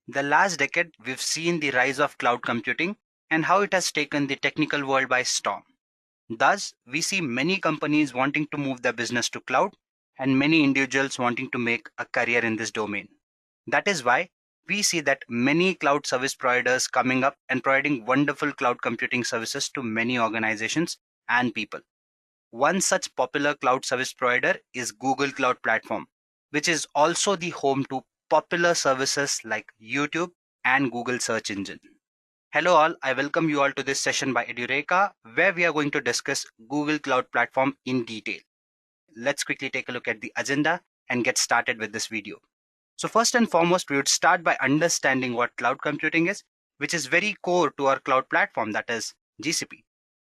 The last decade, we've seen the rise of cloud computing and how it has taken the technical world by storm. Thus, we see many companies wanting to move their business to cloud and many individuals wanting to make a career in this domain. That is why we see that many cloud service providers coming up and providing wonderful cloud computing services to many organizations and people. One such popular cloud service provider is Google Cloud Platform, which is also the home to popular services like YouTube and Google search engine. Hello all, I welcome you all to this session by Edureka, where we are going to discuss Google Cloud Platform in detail. Let's quickly take a look at the agenda and get started with this video. So first and foremost, we would start by understanding what cloud computing is, which is very core to our cloud platform, that is GCP.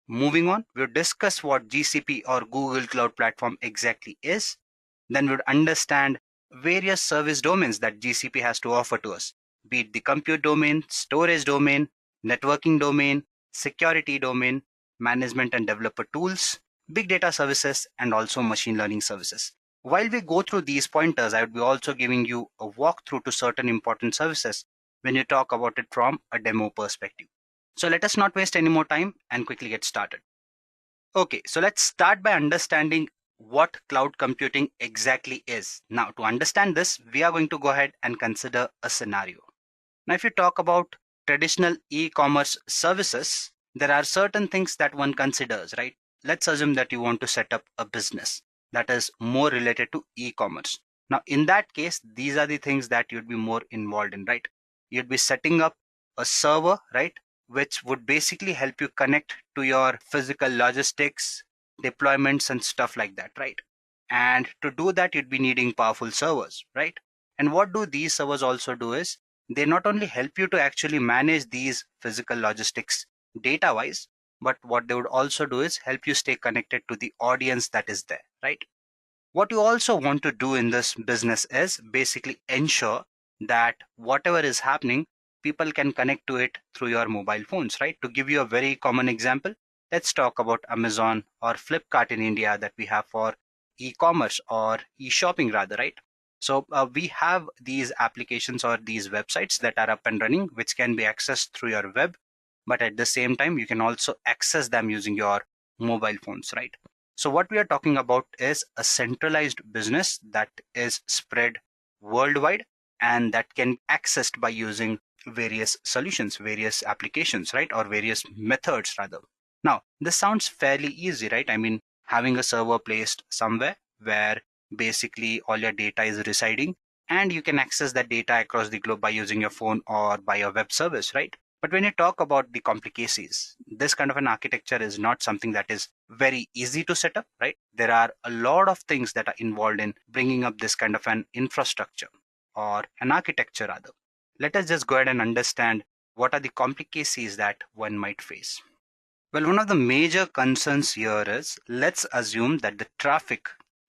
Moving on, we'll discuss what GCP or Google Cloud Platform exactly is. Then we'll understand various service domains that GCP has to offer to us, be it the compute domain, storage domain, networking domain, security domain, management and developer tools, big data services, and also machine learning services. While we go through these pointers, I would be also giving you a walkthrough to certain important services when you talk about it from a demo perspective. So let us not waste any more time and quickly get started. Okay, so let's start by understanding what cloud computing exactly is. Now, to understand this, we are going to go ahead and consider a scenario. Now, if you talk about traditional e-commerce services, there are certain things that one considers, right? Let's assume that you want to set up a business that is more related to e-commerce. Now, in that case, these are the things that you'd be more involved in, right? You'd be setting up a server, right, which would basically help you connect to your physical logistics, deployments, and stuff like that, right? And to do that, you'd be needing powerful servers, right? And what do these servers also do is, they not only help you to actually manage these physical logistics data-wise, but what they would also do is help you stay connected to the audience that is there, right? What you also want to do in this business is basically ensure that whatever is happening, people can connect to it through your mobile phones, right? To give you a very common example, let's talk about Amazon or Flipkart in India that we have for e-commerce or e-shopping rather, right? So we have these applications or these websites that are up and running, which can be accessed through your web, but at the same time, you can also access them using your mobile phones, right? So what we are talking about is a centralized business that is spread worldwide and that can be accessed by using various solutions, various applications, right? Or various methods rather. Now, this sounds fairly easy, right? I mean, having a server placed somewhere where basically all your data is residing and you can access that data across the globe by using your phone or by a web service, right? But when you talk about the complicacies, this kind of an architecture is not something that is very easy to set up, right? There are a lot of things that are involved in bringing up this kind of an infrastructure or an architecture rather. Let us just go ahead and understand what are the complications that one might face. Well, one of the major concerns here is, let's assume that the traffic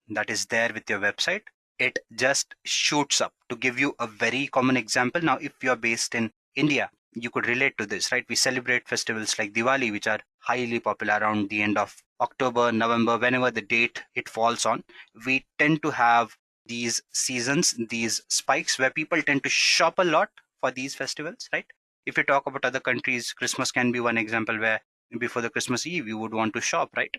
that is there with your website, it just shoots up. To give you a very common example, now if you're based in India, you could relate to this, right? We celebrate festivals like Diwali, which are highly popular around the end of October, November, whenever the date it falls on. We tend to have these seasons, these spikes where people tend to shop a lot for these festivals, right? If you talk about other countries, Christmas can be one example where before the Christmas Eve, you would want to shop, right?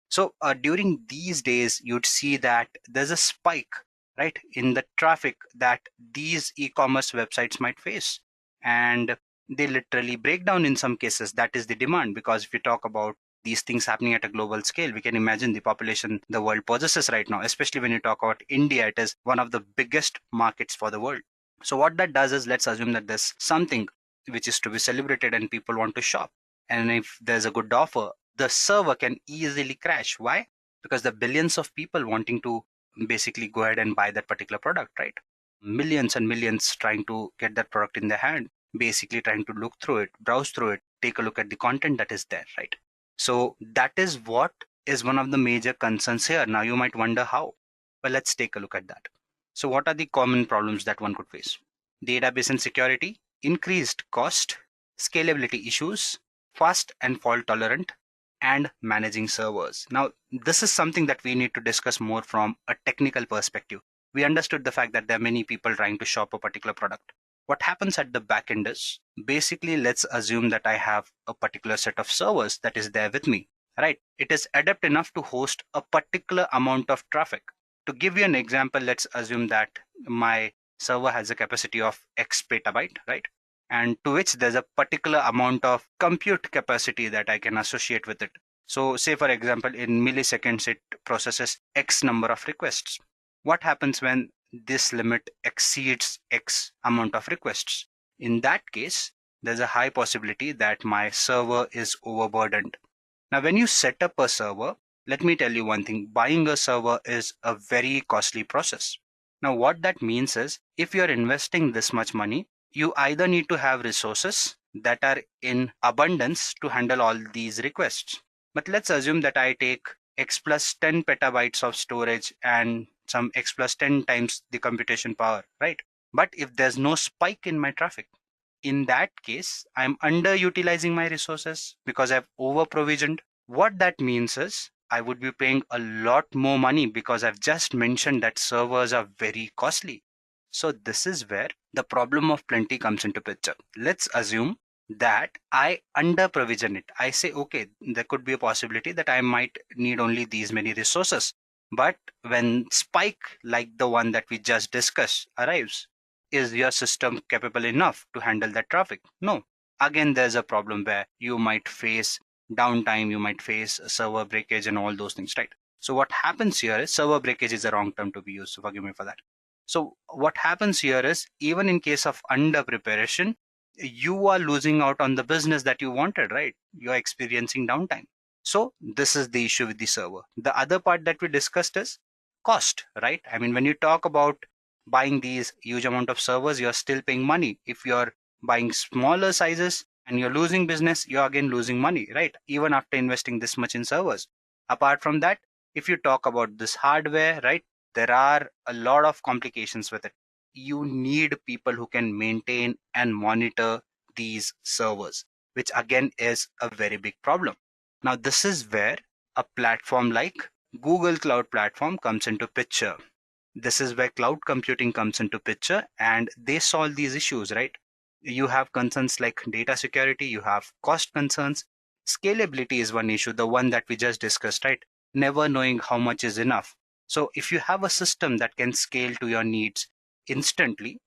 So during these days, you'd see that there's a spike, right, in the traffic that these e-commerce websites might face. And they literally break down in some cases. That is the demand, because if you talk about these things happening at a global scale, we can imagine the population the world possesses right now, especially when you talk about India, it is one of the biggest markets for the world. So what that does is, let's assume that there's something which is to be celebrated and people want to shop. And if there's a good offer, the server can easily crash. Why? Because the billions of people wanting to basically go ahead and buy that particular product, right? Millions and millions trying to get that product in their hand, basically trying to look through it, browse through it, take a look at the content that is there, right? So that is what is one of the major concerns here. Now you might wonder how. Well, let's take a look at that. So what are the common problems that one could face? Database and security, increased cost, scalability issues, fast and fault tolerant, and managing servers. Now, this is something that we need to discuss more from a technical perspective. We understood the fact that there are many people trying to shop a particular product. What happens at the back end is, basically, let's assume that I have a particular set of servers that is there with me, right? It is adept enough to host a particular amount of traffic. To give you an example, let's assume that my server has a capacity of X petabyte, right? And to which there's a particular amount of compute capacity that I can associate with it. So say, for example, in milliseconds, it processes X number of requests. What happens when this limit exceeds X amount of requests? In that case, there's a high possibility that my server is overburdened. Now, when you set up a server, let me tell you one thing, buying a server is a very costly process. Now, what that means is, if you're investing this much money, you either need to have resources that are in abundance to handle all these requests. But let's assume that I take X plus 10 petabytes of storage and some X plus 10 times the computation power, right? But if there's no spike in my traffic, in that case, I'm underutilizing my resources because I've over provisioned. What that means is, I would be paying a lot more money because I've just mentioned that servers are very costly. So this is where the problem of plenty comes into picture. Let's assume that I under provision it. I say, okay, there could be a possibility that I might need only these many resources. But when spike like the one that we just discussed arrives, is your system capable enough to handle that traffic? No. Again, there's a problem where you might face downtime, you might face server breakage and all those things, right? So what happens here is, server breakage is a wrong term to be used, so forgive me for that. So what happens here is, even in case of under preparation, you are losing out on the business that you wanted, right? You're experiencing downtime. So this is the issue with the server. The other part that we discussed is cost, right? I mean, when you talk about buying these huge amount of servers, you're still paying money. If you're buying smaller sizes and you're losing business, you're again losing money, right? Even after investing this much in servers. Apart from that, if you talk about this hardware, right, there are a lot of complications with it. You need people who can maintain and monitor these servers, which again is a very big problem. Now, this is where a platform like Google Cloud Platform comes into picture. This is where cloud computing comes into picture, and they solve these issues, right? You have concerns like data security, you have cost concerns. Scalability is one issue, the one that we just discussed, right? Never knowing how much is enough. So if you have a system that can scale to your needs instantly,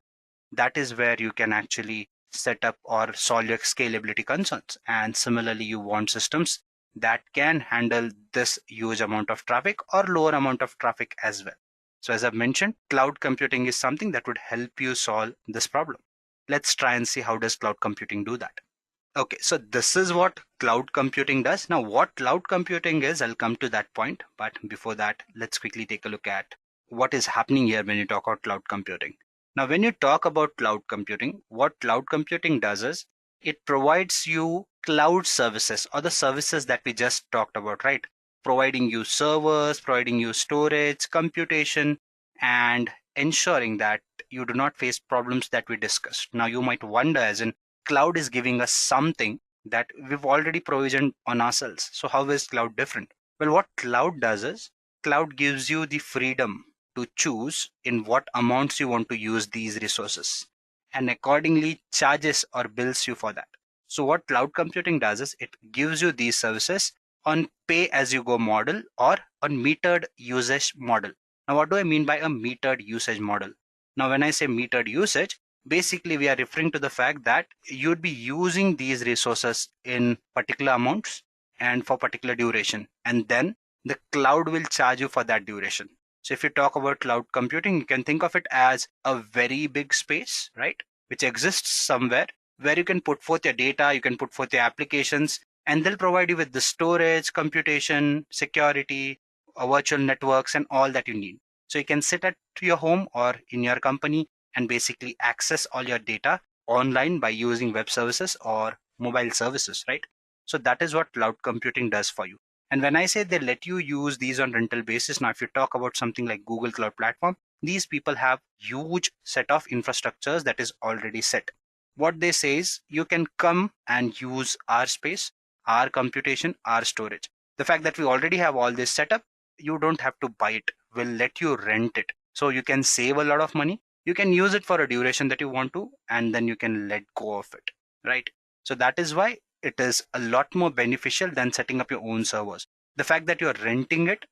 that is where you can actually set up or solve your scalability concerns. And similarly, you want systems that can handle this huge amount of traffic or lower amount of traffic as well. So as I've mentioned, cloud computing is something that would help you solve this problem. Let's try and see how does cloud computing do that. Okay, so this is what cloud computing does. Now, what cloud computing is, I'll come to that point. But before that, let's quickly take a look at what is happening here when you talk about cloud computing. Now, when you talk about cloud computing, what cloud computing does is, it provides you cloud services, or the services that we just talked about, right? Providing you servers, providing you storage, computation, and ensuring that you do not face problems that we discussed. Now, you might wonder, as in, cloud is giving us something that we've already provisioned on ourselves. So how is cloud different? Well, what cloud does is, cloud gives you the freedom to choose in what amounts you want to use these resources, and accordingly charges or bills you for that. So what cloud computing does is, it gives you these services on pay as you go model or on metered usage model. Now, what do I mean by a metered usage model? Now, when I say metered usage, basically we are referring to the fact that you'd be using these resources in particular amounts and for particular duration, and then the cloud will charge you for that duration. So if you talk about cloud computing, you can think of it as a very big space, right, which exists somewhere where you can put forth your data, you can put forth your applications, and they'll provide you with the storage, computation, security, virtual networks, and all that you need. So you can sit at your home or in your company and basically access all your data online by using web services or mobile services, right? So that is what cloud computing does for you. And when I say they let you use these on rental basis, now if you talk about something like Google Cloud Platform, these people have huge set of infrastructures that is already set. What they say is, you can come and use our space, our computation, our storage. The fact that we already have all this set up, you don't have to buy it. We'll let you rent it. So you can save a lot of money. You can use it for a duration that you want to, and then you can let go of it, right? So that is why it is a lot more beneficial than setting up your own servers. The fact that you're renting it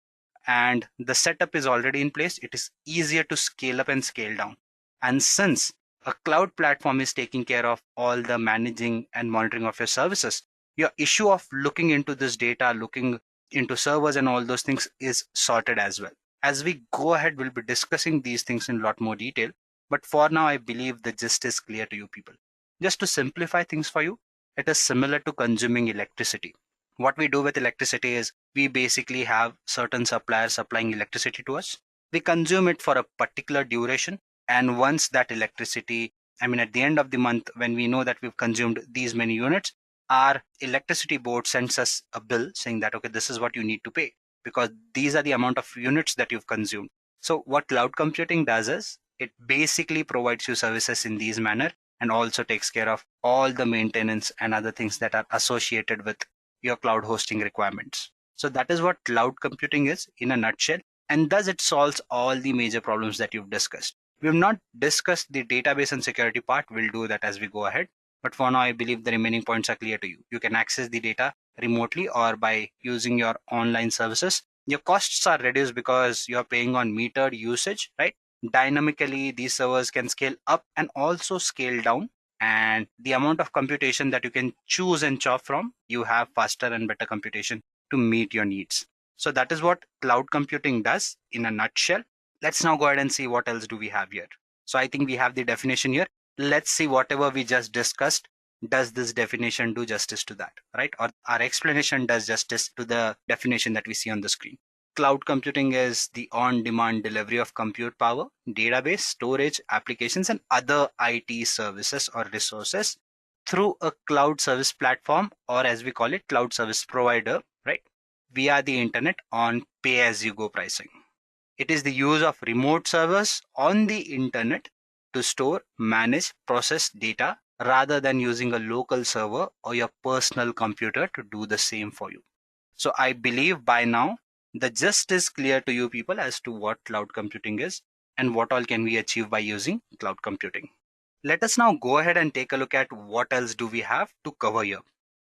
and the setup is already in place, it is easier to scale up and scale down. And since a cloud platform is taking care of all the managing and monitoring of your services, your issue of looking into this data, looking into servers and all those things is sorted as well. As we go ahead, we'll be discussing these things in a lot more detail. But for now, I believe the gist is clear to you people. Just to simplify things for you, it is similar to consuming electricity. What we do with electricity is we basically have certain suppliers supplying electricity to us. We consume it for a particular duration. And once that electricity, at the end of the month, when we know that we've consumed these many units, our electricity board sends us a bill saying that, okay, this is what you need to pay because these are the amount of units that you've consumed. So what cloud computing does is it basically provides you services in these manner and also takes care of all the maintenance and other things that are associated with your cloud hosting requirements. So that is what cloud computing is in a nutshell, and thus it solves all the major problems that you've discussed. We have not discussed the database and security part. We'll do that as we go ahead. But for now, I believe the remaining points are clear to you. You can access the data remotely or by using your online services. Your costs are reduced because you're paying on metered usage, right? Dynamically, these servers can scale up and also scale down. And the amount of computation that you can choose and chop from, you have faster and better computation to meet your needs. So that is what cloud computing does in a nutshell. Let's now go ahead and see what else do we have here. So I think we have the definition here. Let's see whatever we just discussed. Does this definition do justice to that, right? Or our explanation does justice to the definition that we see on the screen. Cloud computing is the on-demand delivery of compute power, database, storage, applications, and other IT services or resources through a cloud service platform, or as we call it, cloud service provider, right? Via the internet on pay-as-you-go pricing. It is the use of remote servers on the internet to store, manage, process data rather than using a local server or your personal computer to do the same for you. So I believe by now the gist is clear to you people as to what cloud computing is and what all can we achieve by using cloud computing. Let us now go ahead and take a look at what else do we have to cover here.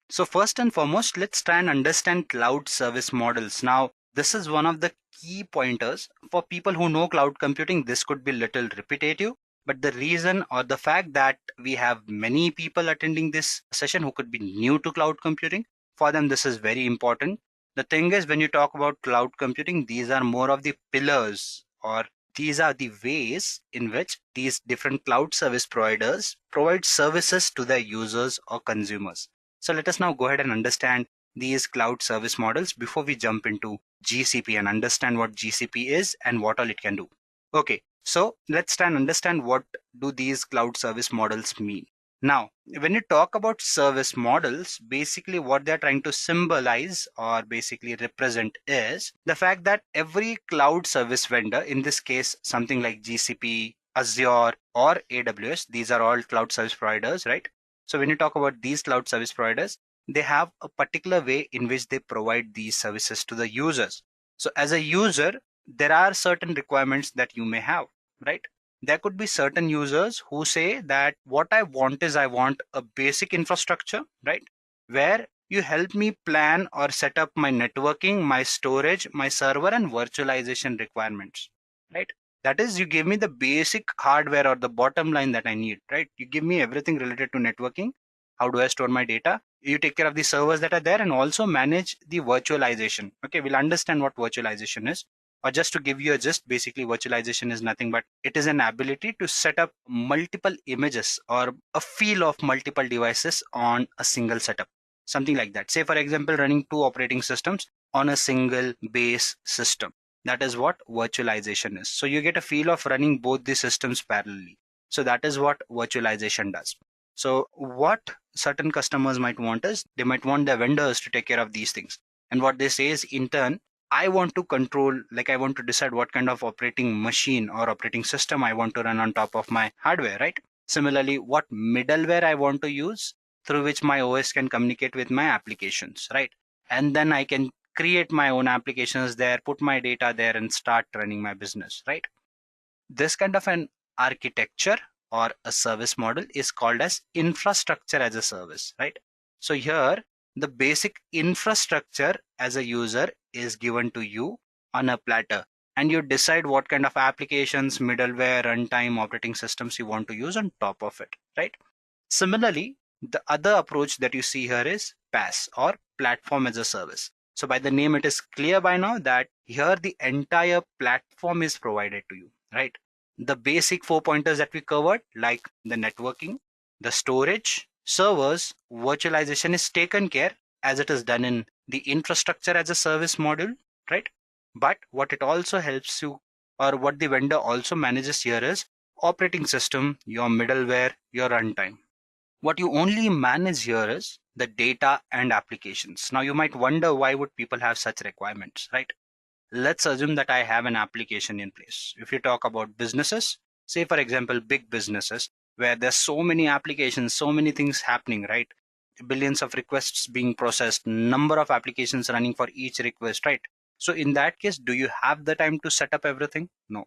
So first and foremost, let's try and understand cloud service models. Now, this is one of the key pointers for people who know cloud computing. This could be little repetitive, but the reason or the fact that we have many people attending this session who could be new to cloud computing, for them this is very important. The thing is, when you talk about cloud computing, these are more of the pillars, or these are the ways in which these different cloud service providers provide services to their users or consumers. So let us now go ahead and understand these cloud service models before we jump into GCP and understand what GCP is and what all it can do. Okay, so let's try and understand what do these cloud service models mean. Now, when you talk about service models, basically what they're trying to symbolize or basically represent is the fact that every cloud service vendor, in this case, something like GCP, Azure, or AWS, these are all cloud service providers, right? So when you talk about these cloud service providers, they have a particular way in which they provide these services to the users. So as a user, there are certain requirements that you may have, right? There could be certain users who say that what I want is I want a basic infrastructure, right? Where you help me plan or set up my networking, my storage, my server and virtualization requirements, right? That is, you give me the basic hardware or the bottom line that I need, right? You give me everything related to networking. How do I store my data? You take care of the servers that are there and also manage the virtualization. Okay, we'll understand what virtualization is. Or just to give you a gist, basically virtualization is nothing but it is an ability to set up multiple images or a feel of multiple devices on a single setup. Something like that. Say, for example, running 2 operating systems on a single base system. That is what virtualization is. So you get a feel of running both the systems parallelly. So that is what virtualization does. So what certain customers might want is they might want their vendors to take care of these things. And what they say is, in turn, I want to control, like I want to decide what kind of operating machine or operating system I want to run on top of my hardware, right? Similarly, what middleware I want to use through which my OS can communicate with my applications, right? And then I can create my own applications there, put my data there and start running my business, right? This kind of an architecture or a service model is called as infrastructure as a service, right? So here the basic infrastructure as a user is given to you on a platter, and you decide what kind of applications, middleware, runtime, operating systems you want to use on top of it, right? Similarly, the other approach that you see here is PaaS or platform as a service. So by the name, it is clear by now that here the entire platform is provided to you, right? The basic 4 pointers that we covered, like the networking, the storage, servers, virtualization is taken care as it is done in the infrastructure as a service module, right? But what it also helps you, or what the vendor also manages here, is operating system, your middleware, your runtime. What you only manage here is the data and applications. Now you might wonder, why would people have such requirements, right? Let's assume that I have an application in place. If you talk about businesses, say for example, big businesses where there's so many applications, so many things happening, right? Billions of requests being processed, number of applications running for each request, right? So in that case, do you have the time to set up everything? No.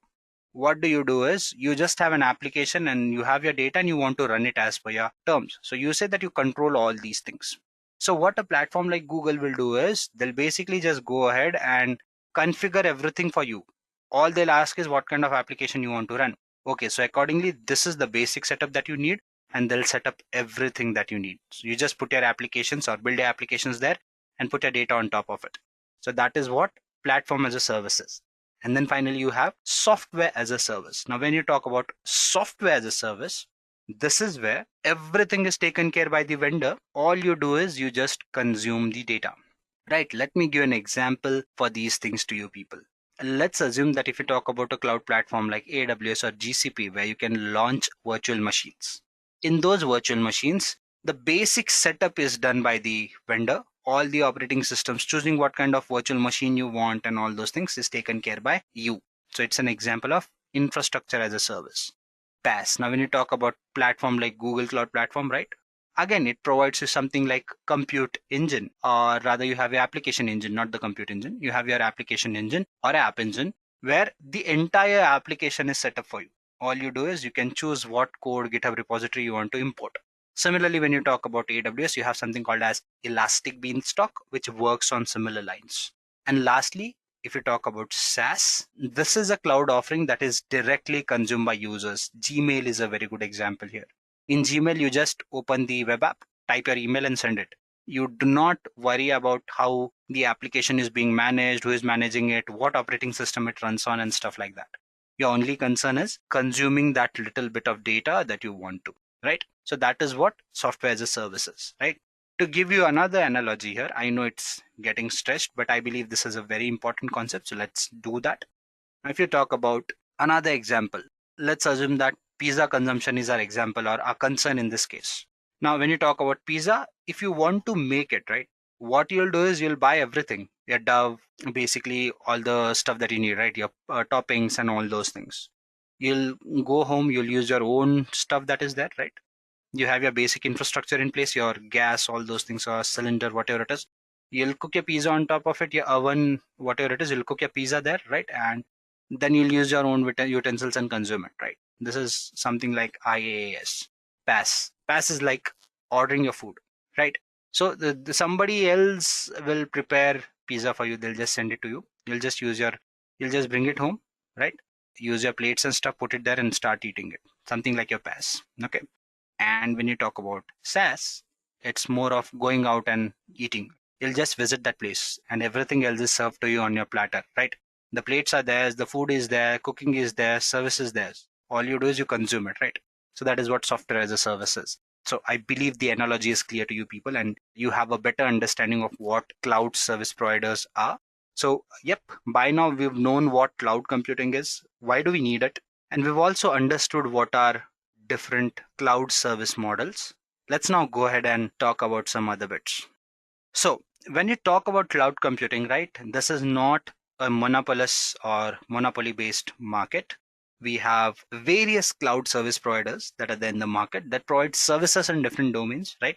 What do you do is you just have an application and you have your data and you want to run it as per your terms. So you say that you control all these things. So what a platform like Google will do is they'll basically just go ahead and configure everything for you. All they'll ask is what kind of application you want to run. Okay, so accordingly, this is the basic setup that you need, and they'll set up everything that you need. So you just put your applications or build your applications there and put your data on top of it. So that is what platform as a service is. And then finally, you have software as a service. Now, when you talk about software as a service, this is where everything is taken care by the vendor. All you do is you just consume the data, right? Let me give an example for these things to you people. Let's assume that if you talk about a cloud platform like AWS or GCP, where you can launch virtual machines. In those virtual machines, the basic setup is done by the vendor. All the operating systems, choosing what kind of virtual machine you want and all those things is taken care by you. So it's an example of infrastructure as a service. PaaS. Now when you talk about platform like Google Cloud Platform, right? Again, it provides you something like compute engine, or rather you have your application engine, not the compute engine. You have your application engine or app engine where the entire application is set up for you. All you do is you can choose what code, GitHub repository you want to import. Similarly, when you talk about AWS, you have something called as Elastic Beanstalk, which works on similar lines. And lastly, if you talk about SaaS, this is a cloud offering that is directly consumed by users. Gmail is a very good example here. In Gmail, you just open the web app, type your email and send it. You do not worry about how the application is being managed, who is managing it, what operating system it runs on and stuff like that. Your only concern is consuming that little bit of data that you want to, right? So that is what software as a service is, right? To give you another analogy here, I know it's getting stretched, but I believe this is a very important concept. So let's do that. Now, if you talk about another example, let's assume that pizza consumption is our example or our concern in this case. Now, when you talk about pizza, if you want to make it, right, what you'll do is you'll buy everything, your dough, basically all the stuff that you need, right? Your toppings and all those things. You'll go home, you'll use your own stuff that is there, right? You have your basic infrastructure in place, your gas, all those things, or cylinder, whatever it is. You'll cook your pizza on top of it, your oven, whatever it is, you'll cook your pizza there, right? And then you'll use your own utensils and consume it, right? This is something like IaaS. PaaS. PaaS is like ordering your food, right? So somebody else will prepare pizza for you. They'll just send it to you. You'll just bring it home, right? Use your plates and stuff, put it there and start eating it. Something like your PaaS, okay? And when you talk about SaaS, it's more of going out and eating. You'll just visit that place and everything else is served to you on your platter, right? The plates are theirs, the food is there, cooking is there, service is theirs. All you do is you consume it, right? So that is what software as a service is. So I believe the analogy is clear to you people and you have a better understanding of what cloud service providers are. So yep, by now we've known what cloud computing is, why do we need it? And we've also understood what are different cloud service models. Let's now go ahead and talk about some other bits. So when you talk about cloud computing, right, this is not a monopolist or monopoly based market. We have various cloud service providers that are there in the market that provide services in different domains, right?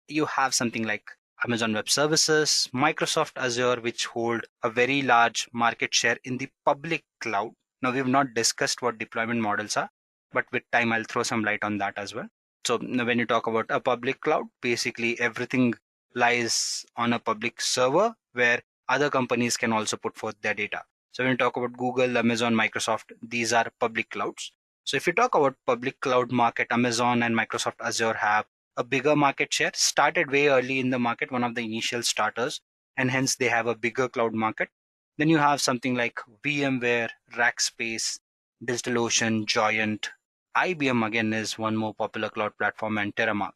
You have something like Amazon Web Services, Microsoft Azure, which hold a very large market share in the public cloud. Now, we've not discussed what deployment models are. but with time I'll throw some light on that as well. So when you talk about a public cloud, basically everything lies on a public server where other companies can also put forth their data. So when you talk about Google, Amazon, Microsoft, these are public clouds. So if you talk about public cloud market, Amazon and Microsoft Azure have a bigger market share, started way early in the market, one of the initial starters, and hence they have a bigger cloud market. Then you have something like VMware, Rackspace, DigitalOcean, Giant. IBM again is one more popular cloud platform, and Terramark.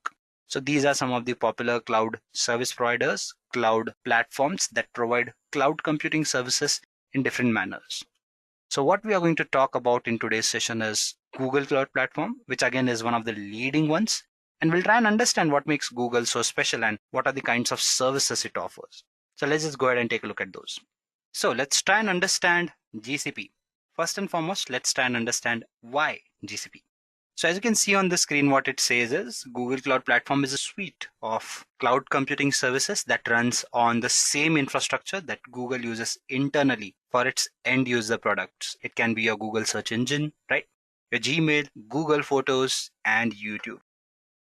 So these are some of the popular cloud service providers, cloud platforms that provide cloud computing services in different manners. So what we are going to talk about in today's session is Google Cloud Platform, which again is one of the leading ones. And we'll try and understand what makes Google so special and what are the kinds of services it offers. So let's just go ahead and take a look at those. So let's try and understand GCP. First and foremost, let's try and understand why GCP. So as you can see on the screen, what it says is Google Cloud Platform is a suite of cloud computing services that runs on the same infrastructure that Google uses internally for its end user products. It can be your Google search engine, right? Your Gmail, Google Photos, and YouTube.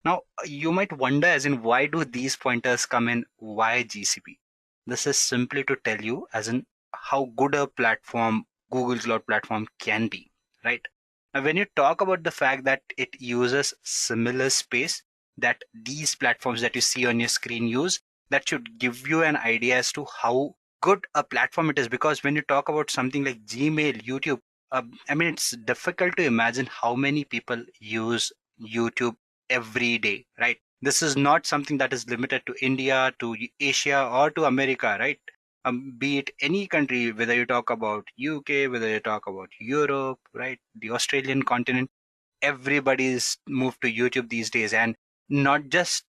Now, you might wonder as in why do these pointers come in? Why GCP? This is simply to tell you as in how good a platform Google Cloud Platform can be, right? Now, when you talk about the fact that it uses similar space that these platforms that you see on your screen use, that should give you an idea as to how good a platform it is. Because when you talk about something like Gmail, YouTube, I mean, it's difficult to imagine how many people use YouTube every day, right? This is not something that is limited to India, to Asia, or to America, right? Be it any country, whether you talk about UK, whether you talk about Europe, right, the Australian continent, everybody's moved to YouTube these days, and not just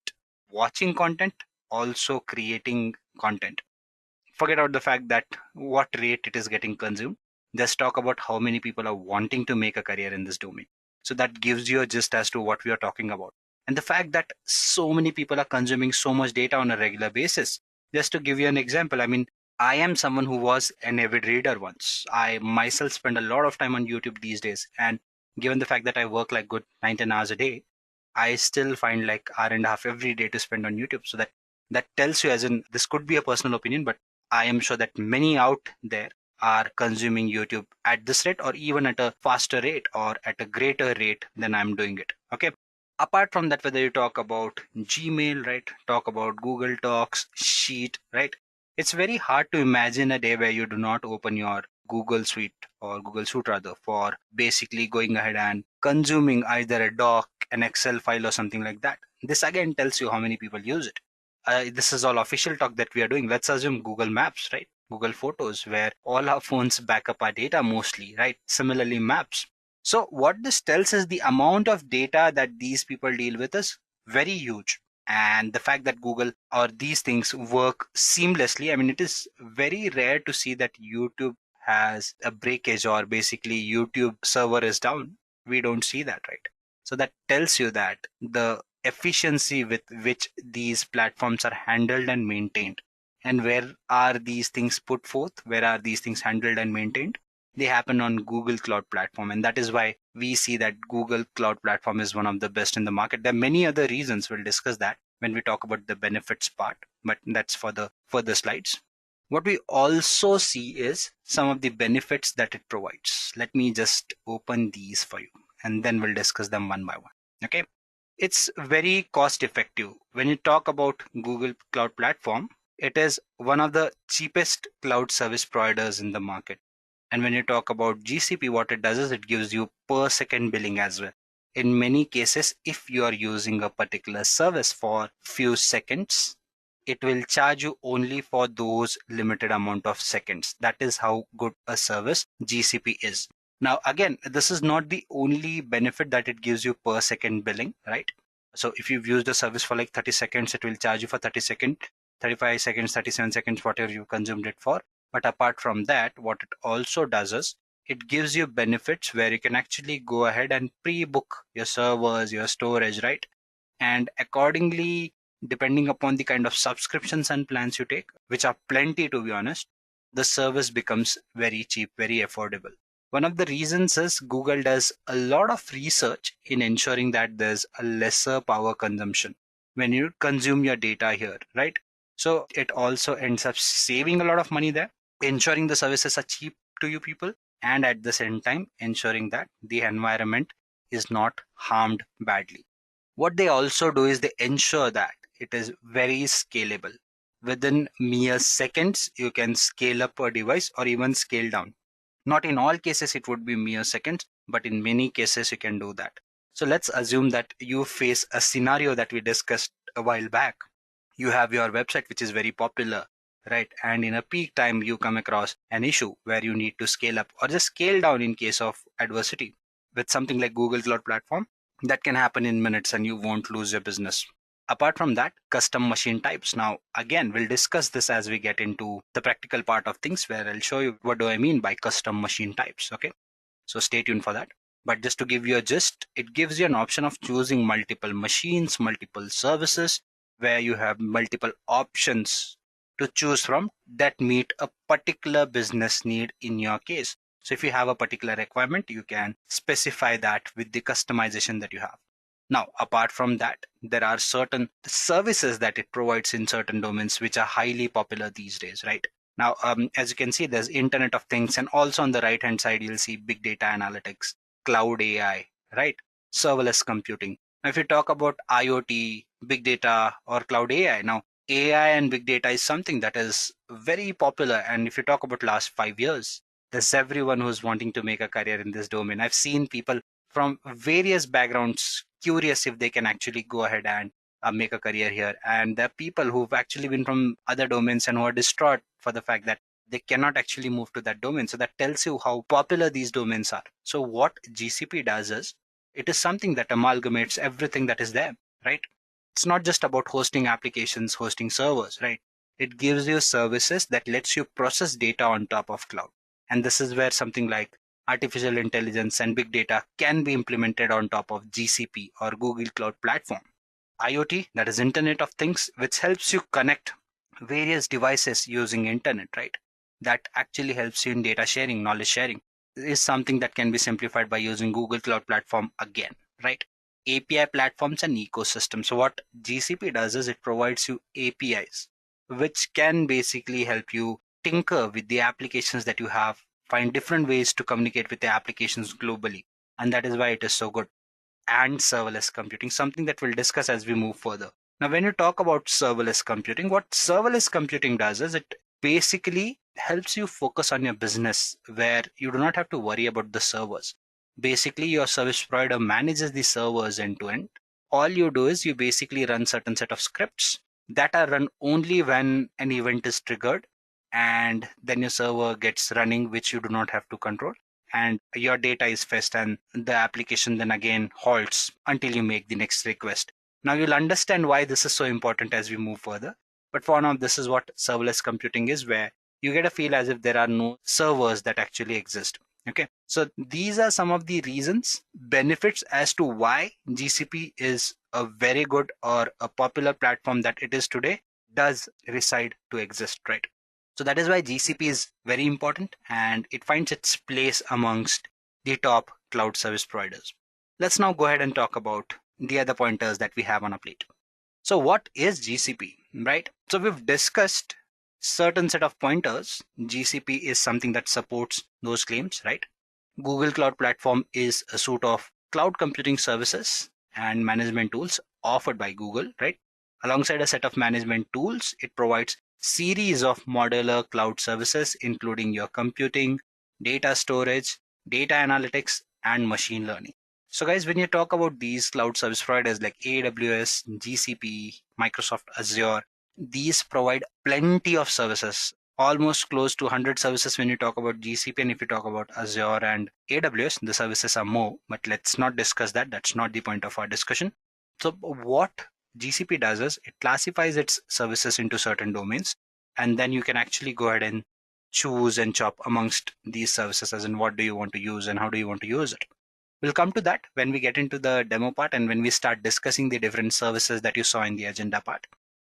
watching content, also creating content. Forget out the fact that what rate it is getting consumed. Just talk about how many people are wanting to make a career in this domain. So that gives you a gist as to what we are talking about. And the fact that so many people are consuming so much data on a regular basis. Just to give you an example, I mean, I am someone who was an avid reader once. I myself spend a lot of time on YouTube these days. And given the fact that I work like good 9-10 hours a day, I still find like hour and a half every day to spend on YouTube. So that tells you, as in, this could be a personal opinion, but I am sure that many out there are consuming YouTube at this rate or even at a faster rate or at a greater rate than I'm doing it. Okay. Apart from that, whether you talk about Gmail, right, talk about Google Docs, Sheet, right, it's very hard to imagine a day where you do not open your Google Suite or Google Suite rather for basically going ahead and consuming either a doc, an Excel file or something like that. This again tells you how many people use it. This is all official talk that we are doing. Let's assume Google Maps, right? Google Photos, where all our phones back up our data mostly, right? Similarly, Maps. So what this tells is the amount of data that these people deal with is very huge. And the fact that Google or these things work seamlessly, I mean, it is very rare to see that YouTube has a breakage or basically YouTube server is down. We don't see that, right? So that tells you that the efficiency with which these platforms are handled and maintained, and where are these things put forth, where are these things handled and maintained, they happen on Google Cloud Platform. And that is why we see that Google Cloud Platform is one of the best in the market. There are many other reasons. We'll discuss that when we talk about the benefits part, but that's for the further slides. What we also see is some of the benefits that it provides. Let me just open these for you and then we'll discuss them one by one. Okay. It's very cost effective. When you talk about Google Cloud Platform, it is one of the cheapest cloud service providers in the market. And when you talk about GCP, what it does is it gives you per second billing as well. In many cases, if you are using a particular service for few seconds, it will charge you only for those limited amount of seconds. That is how good a service GCP is. Now, again, this is not the only benefit that it gives you per second billing, right? So if you've used a service for like 30 seconds, it will charge you for 30 seconds, 35 seconds, 37 seconds, whatever you consumed it for. But apart from that, what it also does is it gives you benefits where you can actually go ahead and pre-book your servers, your storage, right? And accordingly, depending upon the kind of subscriptions and plans you take, which are plenty to be honest, the service becomes very cheap, very affordable. One of the reasons is Google does a lot of research in ensuring that there's a lesser power consumption when you consume your data here, right? So it also ends up saving a lot of money there, ensuring the services are cheap to you people, and at the same time ensuring that the environment is not harmed badly. What they also do is they ensure that it is very scalable. Within mere seconds, you can scale up a device or even scale down. Not in all cases it would be mere seconds, but in many cases you can do that. So let's assume that you face a scenario that we discussed a while back. You have your website which is very popular, right? And in a peak time, you come across an issue where you need to scale up or just scale down in case of adversity. With something like Google Cloud Platform, that can happen in minutes and you won't lose your business. Apart from that, custom machine types. Now, again, we'll discuss this as we get into the practical part of things, where I'll show you what do I mean by custom machine types. Okay, so stay tuned for that. But just to give you a gist, it gives you an option of choosing multiple machines, multiple services, where you have multiple options to choose from that meet a particular business need in your case. So if you have a particular requirement, you can specify that with the customization that you have. Now, apart from that, there are certain services that it provides in certain domains which are highly popular these days, right? Now, as you can see, there's Internet of Things, and also on the right-hand side, you'll see big data analytics, cloud AI, right? Serverless computing. Now, if you talk about IoT, big data, or cloud AI, now AI and big data is something that is very popular. And if you talk about last 5 years, there's everyone who's wanting to make a career in this domain. I've seen people from various backgrounds curious if they can actually go ahead and make a career here. And there are people who've actually been from other domains and who are distraught for the fact that they cannot actually move to that domain. So that tells you how popular these domains are. So what GCP does is, it is something that amalgamates everything that is there, right? It's not just about hosting applications, hosting servers, right? It gives you services that lets you process data on top of cloud. And this is where something like artificial intelligence and big data can be implemented on top of GCP or Google Cloud Platform. IoT, that is Internet of Things, which helps you connect various devices using internet, right? That actually helps you in data sharing, knowledge sharing, is something that can be simplified by using Google Cloud Platform again, right? API platforms and ecosystems. So what GCP does is it provides you APIs, which can basically help you tinker with the applications that you have, find different ways to communicate with the applications globally. And that is why it is so good. And serverless computing, something that we'll discuss as we move further. Now, when you talk about serverless computing, what serverless computing does is it basically helps you focus on your business, where you do not have to worry about the servers. Basically, your service provider manages the servers end to end. All you do is you basically run certain set of scripts that are run only when an event is triggered, and then your server gets running, which you do not have to control, and your data is fetched, and the application then again halts until you make the next request. Now you'll understand why this is so important as we move further. But for now, this is what serverless computing is, where you get a feel as if there are no servers that actually exist. Okay, so these are some of the reasons, benefits as to why GCP is a very good or a popular platform that it is today, does reside to exist, right? So that is why GCP is very important, and it finds its place amongst the top cloud service providers. Let's now go ahead and talk about the other pointers that we have on our plate. So what is GCP, right? So we've discussed certain set of pointers. GCP is something that supports those claims, right? Google Cloud Platform is a suite of cloud computing services and management tools offered by Google, right? Alongside a set of management tools, it provides series of modular cloud services, including your computing, data storage, data analytics, and machine learning. So guys, when you talk about these cloud service providers like AWS, GCP, Microsoft Azure, these provide plenty of services, almost close to 100 services when you talk about GCP. And if you talk about Azure and AWS, the services are more, but let's not discuss that. That's not the point of our discussion. So what GCP does is it classifies its services into certain domains, and then you can actually go ahead and choose and chop amongst these services, as in what do you want to use and how do you want to use it. We'll come to that when we get into the demo part and when we start discussing the different services that you saw in the agenda part.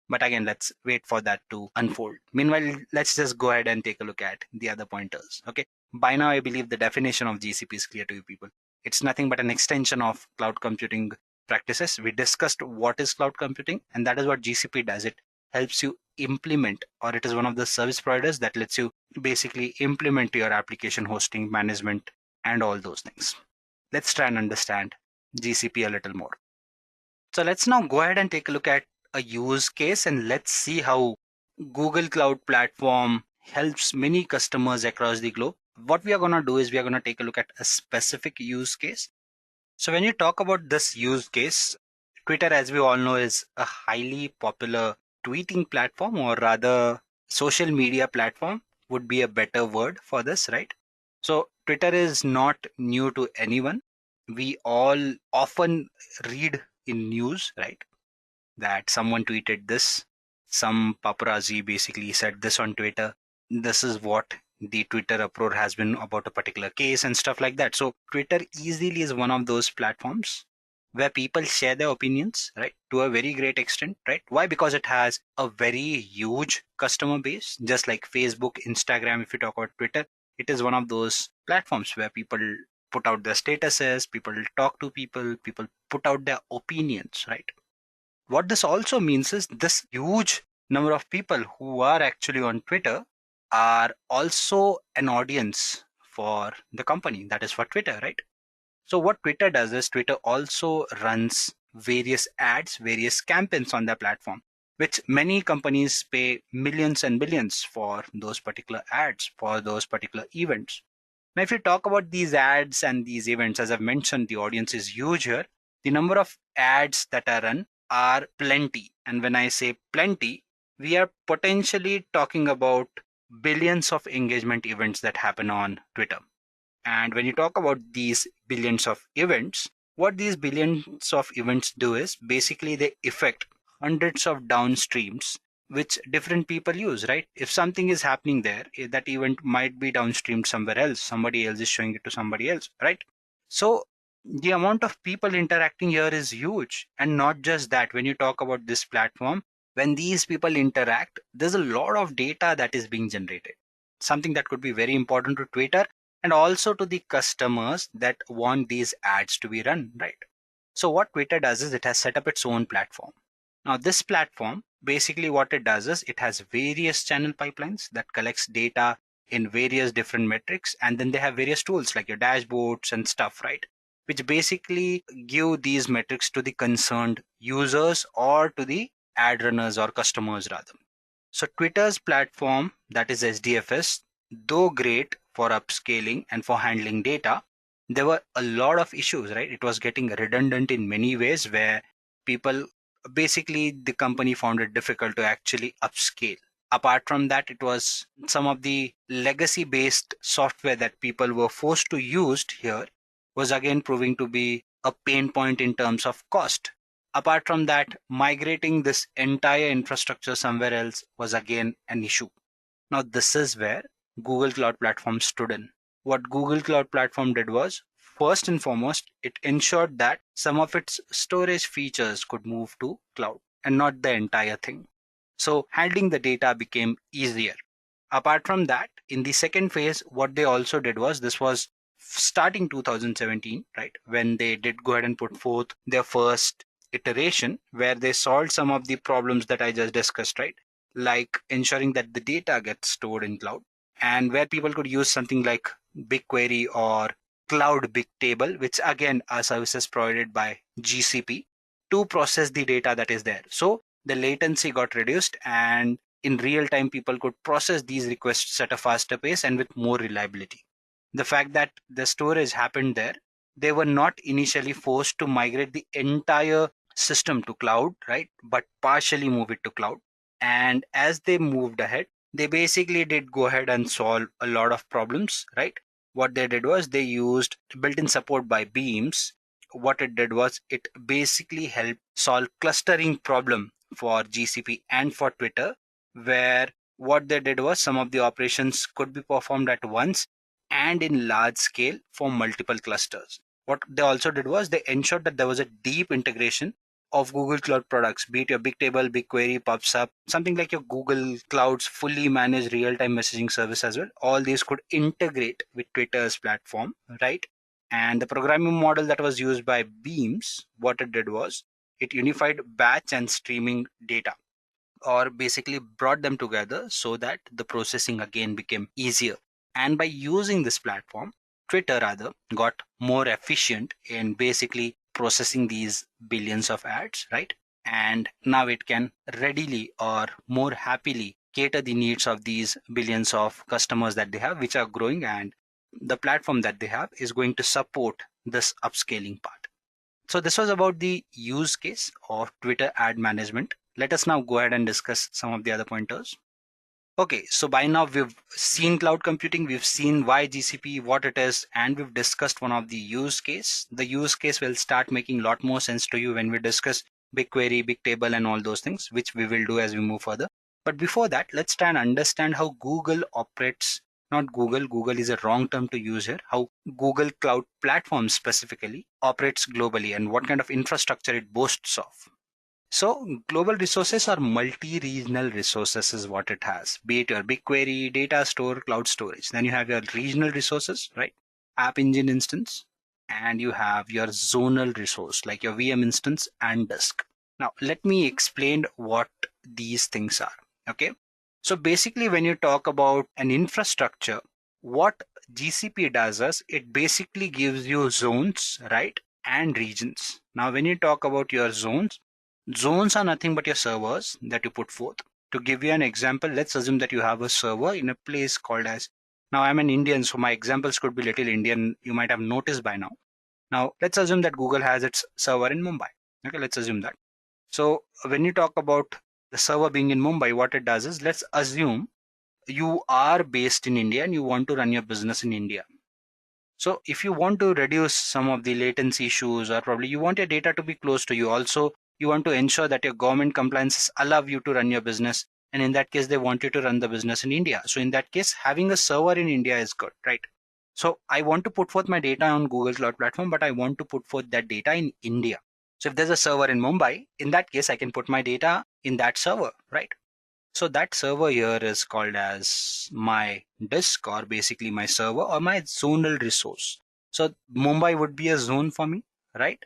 But again, let's wait for that to unfold. Meanwhile, let's just go ahead and take a look at the other pointers. Okay. By now, I believe the definition of GCP is clear to you people. It's nothing but an extension of cloud computing practices. We discussed what is cloud computing, and that is what GCP does. It helps you implement, or it is one of the service providers that lets you basically implement your application hosting management and all those things. Let's try and understand GCP a little more. So let's now go ahead and take a look at a use case, and let's see how Google Cloud Platform helps many customers across the globe. What we are going to do is we are going to take a look at a specific use case. So when you talk about this use case, Twitter, as we all know, is a highly popular tweeting platform, or rather social media platform would be a better word for this, right? So Twitter is not new to anyone. We all often read in news, right, that someone tweeted this, some paparazzi basically said this on Twitter. This is what the Twitter uproar has been about a particular case and stuff like that. So Twitter easily is one of those platforms where people share their opinions, right, to a very great extent, right? Why? Because it has a very huge customer base, just like Facebook, Instagram. If you talk about Twitter, it is one of those platforms where people put out their statuses, people talk to people, people put out their opinions, right? What this also means is this huge number of people who are actually on Twitter are also an audience for the company, that is for Twitter, right? So what Twitter does is Twitter also runs various ads, various campaigns on their platform, which many companies pay millions and billions for those particular ads, for those particular events. Now, if you talk about these ads and these events, as I've mentioned, the audience is huge here. The number of ads that are run are plenty. And when I say plenty, we are potentially talking about billions of engagement events that happen on Twitter. And when you talk about these billions of events, what these billions of events do is basically they affect hundreds of downstreams which different people use, right? If something is happening there, that event might be downstreamed somewhere else. Somebody else is showing it to somebody else, right? So the amount of people interacting here is huge. And not just that, when you talk about this platform, when these people interact, there's a lot of data that is being generated. Something that could be very important to Twitter and also to the customers that want these ads to be run, right? So what Twitter does is it has set up its own platform. Now this platform, basically what it does is it has various channel pipelines that collects data in various different metrics, and then they have various tools like your dashboards and stuff, right, which basically give these metrics to the concerned users or to the ad runners or customers rather. So Twitter's platform, that is SDFS, though great for upscaling and for handling data, there were a lot of issues, right? It was getting redundant in many ways where people, basically the company found it difficult to actually upscale. Apart from that, it was some of the legacy based software that people were forced to use here was again proving to be a pain point in terms of cost. Apart from that, migrating this entire infrastructure somewhere else was again an issue. Now this is where Google Cloud Platform stood in. What Google Cloud Platform did was, first and foremost, it ensured that some of its storage features could move to cloud and not the entire thing. So handling the data became easier. Apart from that, in the second phase, what they also did was, this was starting 2017, right, when they did go ahead and put forth their first iteration where they solved some of the problems that I just discussed, right, like ensuring that the data gets stored in cloud, and where people could use something like BigQuery or Cloud Bigtable, which again are services provided by GCP, to process the data that is there. So the latency got reduced, and in real time people could process these requests at a faster pace and with more reliability. The fact that the storage happened there, they were not initially forced to migrate the entire system to cloud, right, but partially move it to cloud. And as they moved ahead, they basically did go ahead and solve a lot of problems, right? What they did was they used built-in support by Beams. What it did was it basically helped solve clustering problem for GCP and for Twitter, where what they did was some of the operations could be performed at once and in large scale for multiple clusters. What they also did was they ensured that there was a deep integration of Google Cloud products, be it your Bigtable, BigQuery, pops up, something like your Google Cloud's fully managed real-time messaging service as well. All these could integrate with Twitter's platform, right? And the programming model that was used by Beams, what it did was it unified batch and streaming data, or basically brought them together so that the processing again became easier. And by using this platform, Twitter rather got more efficient in basically processing these billions of ads, right? And now it can readily or more happily cater the needs of these billions of customers that they have, which are growing, and the platform that they have is going to support this upscaling part. So this was about the use case of Twitter ad management. Let us now go ahead and discuss some of the other pointers. Okay, so by now we've seen cloud computing, we've seen why GCP, what it is, and we've discussed one of the use case. The use case will start making a lot more sense to you when we discuss BigQuery, Bigtable, and all those things, which we will do as we move further. But before that, let's try and understand how Google operates. Not Google, Google is a wrong term to use here. How Google Cloud Platform specifically operates globally and what kind of infrastructure it boasts of. So global resources are multi-regional resources is what it has, be it your BigQuery, data store, cloud storage. Then you have your regional resources, right? App engine instance, and you have your zonal resource like your VM instance and disk. Now, let me explain what these things are, okay? So basically when you talk about an infrastructure, what GCP does is it basically gives you zones, right? And regions. Now, when you talk about your zones are nothing but your servers that you put forth. To give you an example, let's assume that you have a server in a place called as, now I'm an Indian, so my examples could be little Indian, you might have noticed by now. Now, let's assume that Google has its server in Mumbai. Okay, let's assume that. So when you talk about the server being in Mumbai, what it does is, let's assume you are based in India and you want to run your business in India. So if you want to reduce some of the latency issues, or probably you want your data to be close to you, also you want to ensure that your government compliances allow you to run your business. And in that case, they want you to run the business in India. So in that case, having a server in India is good, right? So I want to put forth my data on Google Cloud Platform, but I want to put forth that data in India. So if there's a server in Mumbai, in that case, I can put my data in that server, right? So that server here is called as my disk, or basically my server, or my zonal resource. So Mumbai would be a zone for me, right?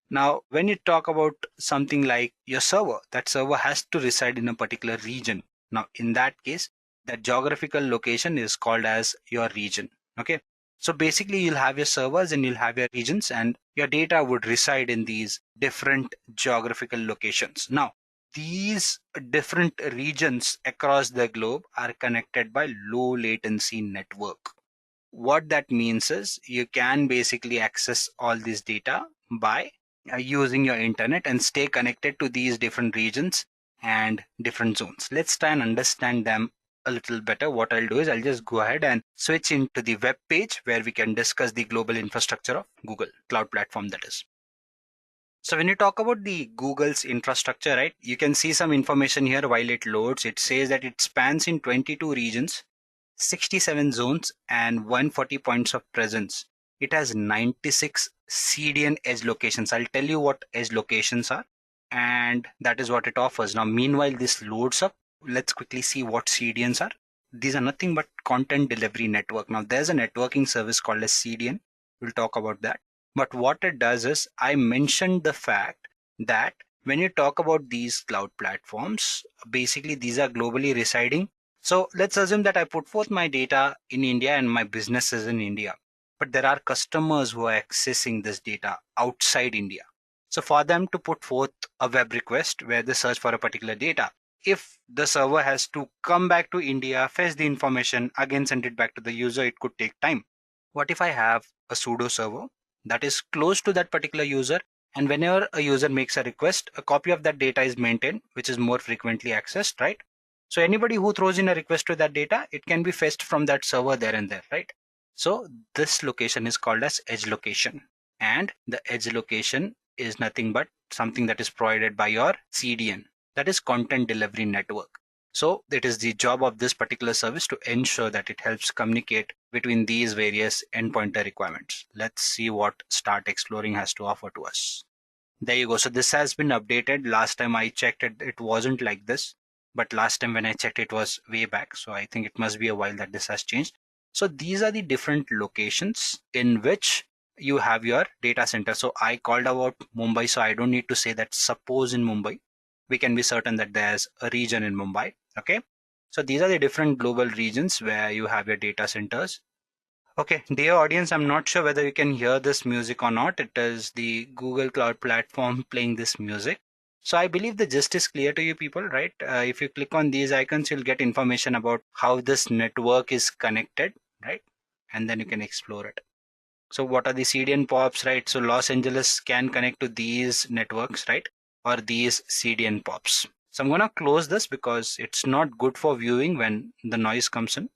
Now, when you talk about something like your server, that server has to reside in a particular region. Now, in that case, that geographical location is called as your region. Okay. So basically you'll have your servers and you'll have your regions, and your data would reside in these different geographical locations. Now, these different regions across the globe are connected by low latency network. What that means is you can basically access all this data by using your internet and stay connected to these different regions and different zones. Let's try and understand them a little better. What I'll do is I'll just go ahead and switch into the web page where we can discuss the global infrastructure of Google Cloud Platform, that is. So when you talk about the Google's infrastructure, right, you can see some information here while it loads. It says that it spans in 22 regions, 67 zones, and 140 points of presence. It has 96 CDN edge locations. I'll tell you what edge locations are, and that is what it offers. Now, meanwhile, this loads up. Let's quickly see what CDNs are. These are nothing but content delivery network. Now, there's a networking service called as CDN. We'll talk about that. But what it does is, I mentioned the fact that when you talk about these cloud platforms, basically these are globally residing. So let's assume that I put forth my data in India and my business is in India, but there are customers who are accessing this data outside India. So for them to put forth a web request where they search for a particular data, if the server has to come back to India, fetch the information, again send it back to the user, it could take time. What if I have a pseudo server that is close to that particular user, and whenever a user makes a request, a copy of that data is maintained, which is more frequently accessed, right? So anybody who throws in a request to that data, it can be fetched from that server there and there, right? So this location is called as edge location, and the edge location is nothing but something that is provided by your CDN, that is content delivery network. So it is the job of this particular service to ensure that it helps communicate between these various endpointer requirements. Let's see what Start Exploring has to offer to us. There you go. So this has been updated. Last time I checked it, it wasn't like this. But last time when I checked, it was way back. So I think it must be a while that this has changed. So these are the different locations in which you have your data center. So I called about Mumbai. So I don't need to say that suppose in Mumbai, we can be certain that there's a region in Mumbai. Okay. So these are the different global regions where you have your data centers. Okay, dear audience, I'm not sure whether you can hear this music or not. It is the Google Cloud Platform playing this music. So I believe the gist is clear to you people, right? If you click on these icons, you'll get information about how this network is connected, right? And then you can explore it. So what are the CDN POPs, right? So Los Angeles can connect to these networks, right? Or these CDN POPs. So I'm going to close this because it's not good for viewing when the noise comes in.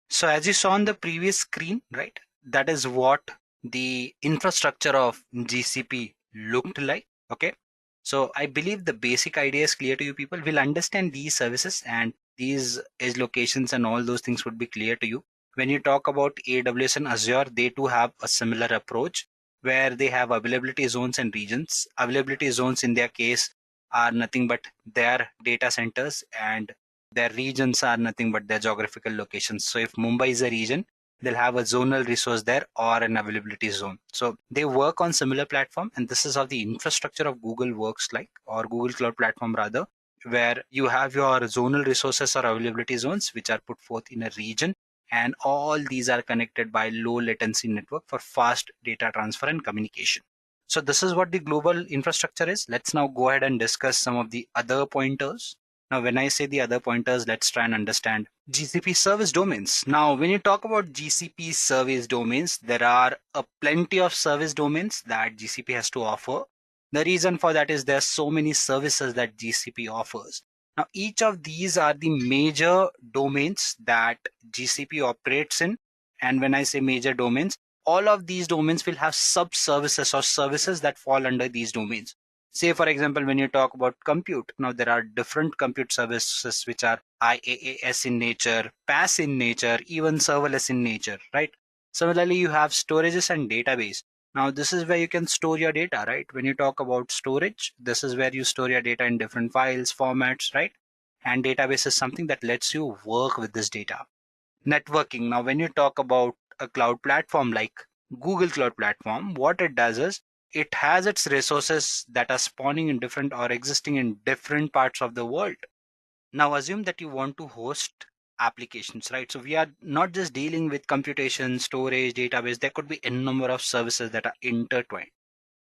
So as you saw on the previous screen, right, that is what the infrastructure of GCP looked like. Okay. So I believe the basic idea is clear to you people. Will understand these services and these edge locations and all those things would be clear to you. When you talk about AWS and Azure, they too have a similar approach where they have availability zones and regions. Availability zones in their case are nothing but their data centers, and their regions are nothing but their geographical locations. So if Mumbai is a region, they'll have a zonal resource there or an availability zone. So they work on similar platform, and this is how the infrastructure of Google works like, or Google Cloud Platform rather, where you have your zonal resources or availability zones which are put forth in a region, and all these are connected by low latency network for fast data transfer and communication. So this is what the global infrastructure is. Let's now go ahead and discuss some of the other pointers. Now, when I say the other pointers, let's try and understand GCP service domains. Now, when you talk about GCP service domains, there are a plenty of service domains that GCP has to offer. The reason for that is there's so many services that GCP offers. Now, each of these are the major domains that GCP operates in. And when I say major domains, all of these domains will have sub-services or services that fall under these domains. Say, for example, when you talk about compute, now there are different compute services which are IaaS in nature, PaaS in nature, even serverless in nature, right? Similarly, you have storages and database. Now, this is where you can store your data, right? When you talk about storage, this is where you store your data in different files, formats, right? And database is something that lets you work with this data. Networking. Now, when you talk about a cloud platform like Google Cloud Platform, what it does is it has its resources that are spawning in different or existing in different parts of the world. Now, assume that you want to host applications, right? So we are not just dealing with computation, storage, database. There could be a number of services that are intertwined.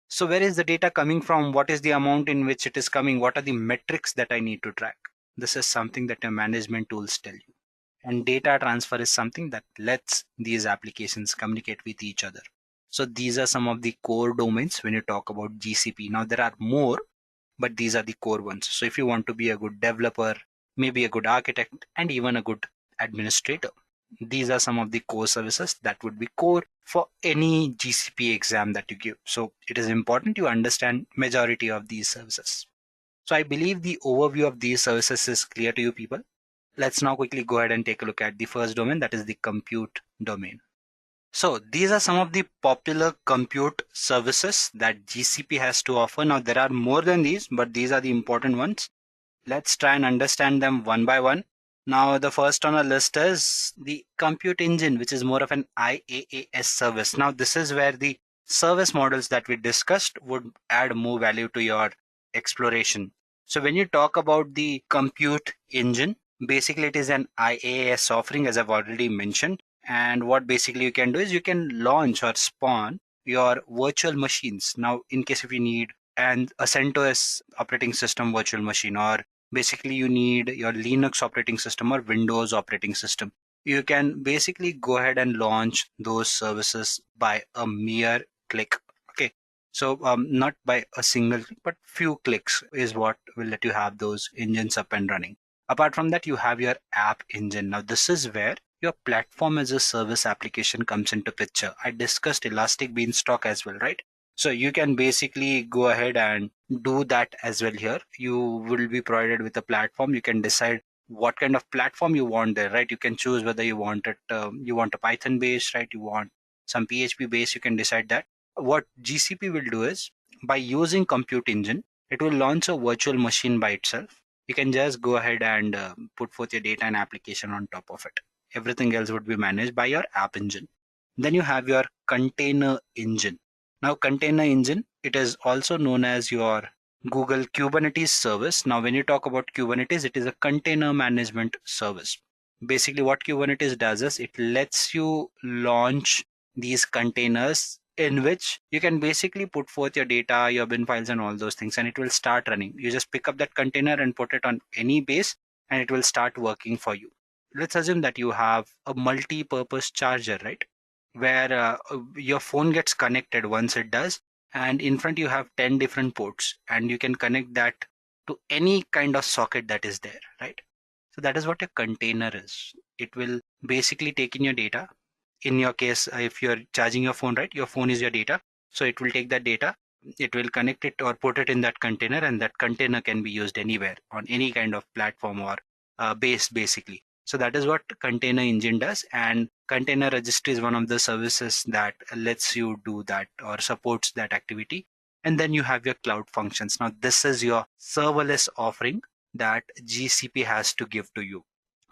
So where is the data coming from? What is the amount in which it is coming? What are the metrics that I need to track? This is something that your management tools tell you. And data transfer is something that lets these applications communicate with each other. So these are some of the core domains when you talk about GCP. Now there are more, but these are the core ones. So if you want to be a good developer, maybe a good architect, and even a good administrator, these are some of the core services that would be core for any GCP exam that you give. So it is important you understand majority of these services. So I believe the overview of these services is clear to you people. Let's now quickly go ahead and take a look at the first domain, that is the compute domain. So these are some of the popular compute services that GCP has to offer. Now there are more than these, but these are the important ones. Let's try and understand them one by one. Now the first on our list is the compute engine, which is more of an IaaS service. Now this is where the service models that we discussed would add more value to your exploration. So when you talk about the compute engine, basically it is an IaaS offering, as I've already mentioned. And what basically you can do is you can launch or spawn your virtual machines. Now, in case if you need a CentOS operating system virtual machine, or basically you need your Linux operating system or Windows operating system, you can basically go ahead and launch those services by a mere click. Okay. So not by a single click, but few clicks is what will let you have those engines up and running. Apart from that, you have your app engine. Now, this is where your platform as a service application comes into picture. I discussed Elastic Beanstalk as well, right? So you can basically go ahead and do that as well here. You will be provided with a platform. You can decide what kind of platform you want there, right? You can choose whether you want it, you want a Python based, right? You want some PHP based, you can decide that. What GCP will do is by using compute engine, it will launch a virtual machine by itself. You can just go ahead and put forth your data and application on top of it. Everything else would be managed by your app engine. Then you have your container engine. Now container engine, it is also known as your Google Kubernetes service. Now when you talk about Kubernetes, it is a container management service. Basically what Kubernetes does is it lets you launch these containers in which you can basically put forth your data, your bin files and all those things, and it will start running. You just pick up that container and put it on any base and it will start working for you. Let's assume that you have a multi-purpose charger, right? Where your phone gets connected once it does, and in front you have 10 different ports and you can connect that to any kind of socket that is there, right? So that is what a container is. It will basically take in your data. In your case, if you're charging your phone, right, your phone is your data. So it will take that data, it will connect it or put it in that container, and that container can be used anywhere on any kind of platform or base basically. So that is what container engine does, and container registry is one of the services that lets you do that or supports that activity. And then you have your cloud functions. Now this is your serverless offering that GCP has to give to you.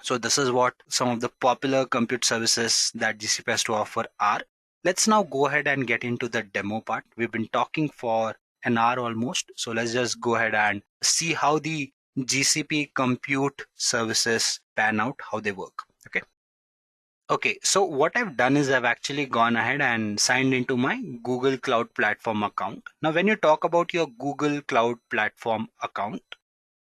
So this is what some of the popular compute services that GCP has to offer are. Let's now go ahead and get into the demo part. We've been talking for an hour almost. So let's just go ahead and see how the GCP Compute Services pan out, how they work. Okay, so what I've done is I've actually gone ahead and signed into my Google Cloud Platform account. Now, when you talk about your Google Cloud Platform account,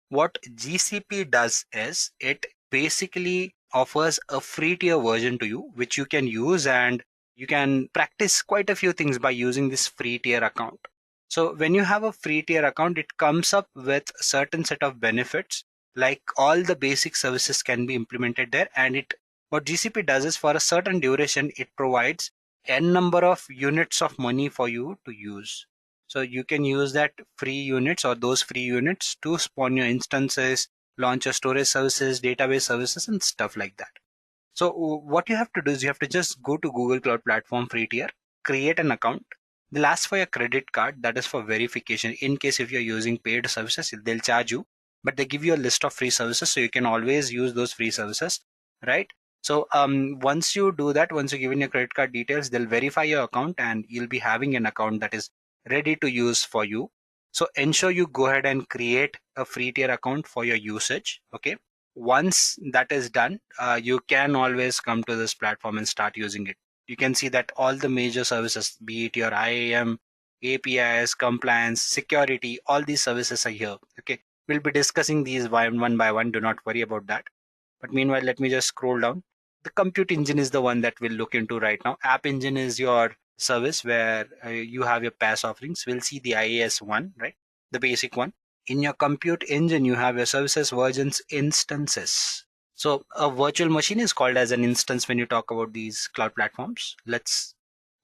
what GCP does is it basically offers a free tier version to you, which you can use, and you can practice quite a few things by using this free tier account. So when you have a free tier account, it comes up with a certain set of benefits, like all the basic services can be implemented there. And what GCP does is for a certain duration, it provides n number of units of money for you to use. So you can use that free units or those free units to spawn your instances, launch your storage services, database services, and stuff like that. So what you have to do is you have to just go to Google Cloud Platform free tier, create an account. They'll ask for your credit card. That is for verification. In case if you're using paid services, they'll charge you, but they give you a list of free services, so you can always use those free services, right? So once you do that, once you give in your credit card details, they'll verify your account and you'll be having an account that is ready to use for you. So ensure you go ahead and create a free tier account for your usage. Okay. Once that is done, you can always come to this platform and start using it. You can see that all the major services, be it your IAM, APIs, compliance, security, all these services are here. Okay. We'll be discussing these one by one. Do not worry about that. But meanwhile, let me just scroll down. The compute engine is the one that we'll look into right now. App engine is your service where you have your PaaS offerings. We'll see the IaaS one, right? The basic one. In your compute engine, you have your services, versions, instances. So a virtual machine is called as an instance when you talk about these cloud platforms. Let's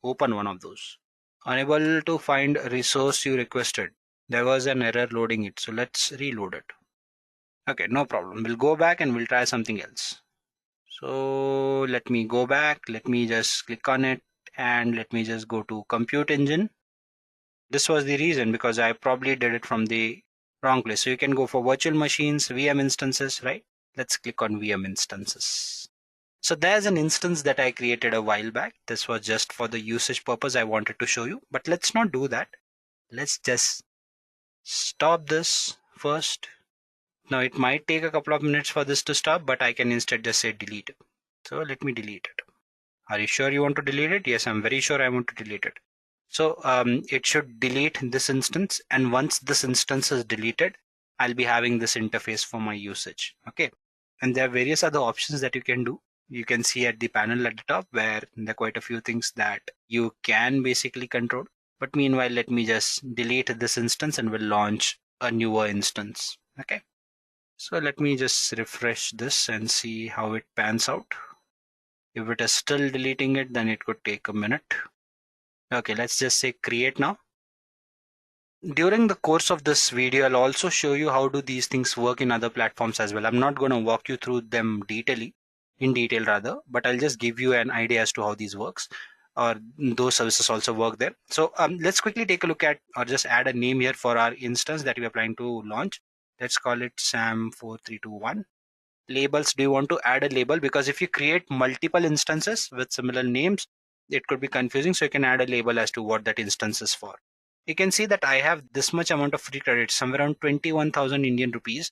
open one of those. Unable to find resource you requested. There was an error loading it. So let's reload it. Okay, no problem. We'll go back and we'll try something else. So let me go back. Let me just click on it and let me just go to compute engine. This was the reason, because I probably did it from the wrong place. So you can go for virtual machines, VM instances, right? Let's click on VM instances. So there's an instance that I created a while back. This was just for the usage purpose I wanted to show you, but let's not do that. Let's just stop this first. Now it might take a couple of minutes for this to stop, but I can instead just say delete. So let me delete it. Are you sure you want to delete it? Yes, I'm very sure I want to delete it. So it should delete this instance. And once this instance is deleted, I'll be having this interface for my usage. Okay. And there are various other options that you can do. You can see at the panel at the top where there are quite a few things that you can basically control. But meanwhile, let me just delete this instance and we'll launch a newer instance. Okay. So let me just refresh this and see how it pans out. If it is still deleting it, then it could take a minute. Okay, let's just say create now. During the course of this video, I'll also show you how do these things work in other platforms as well. I'm not going to walk you through them in detail rather, but I'll just give you an idea as to how these works. or those services also work there. So let's quickly take a look at, or just add a name here for our instance that we are planning to launch. Let's call it SAM4321. Labels, do you want to add a label? Because if you create multiple instances with similar names, it could be confusing. So you can add a label as to what that instance is for. You can see that I have this much amount of free credit, somewhere around 21,000 Indian rupees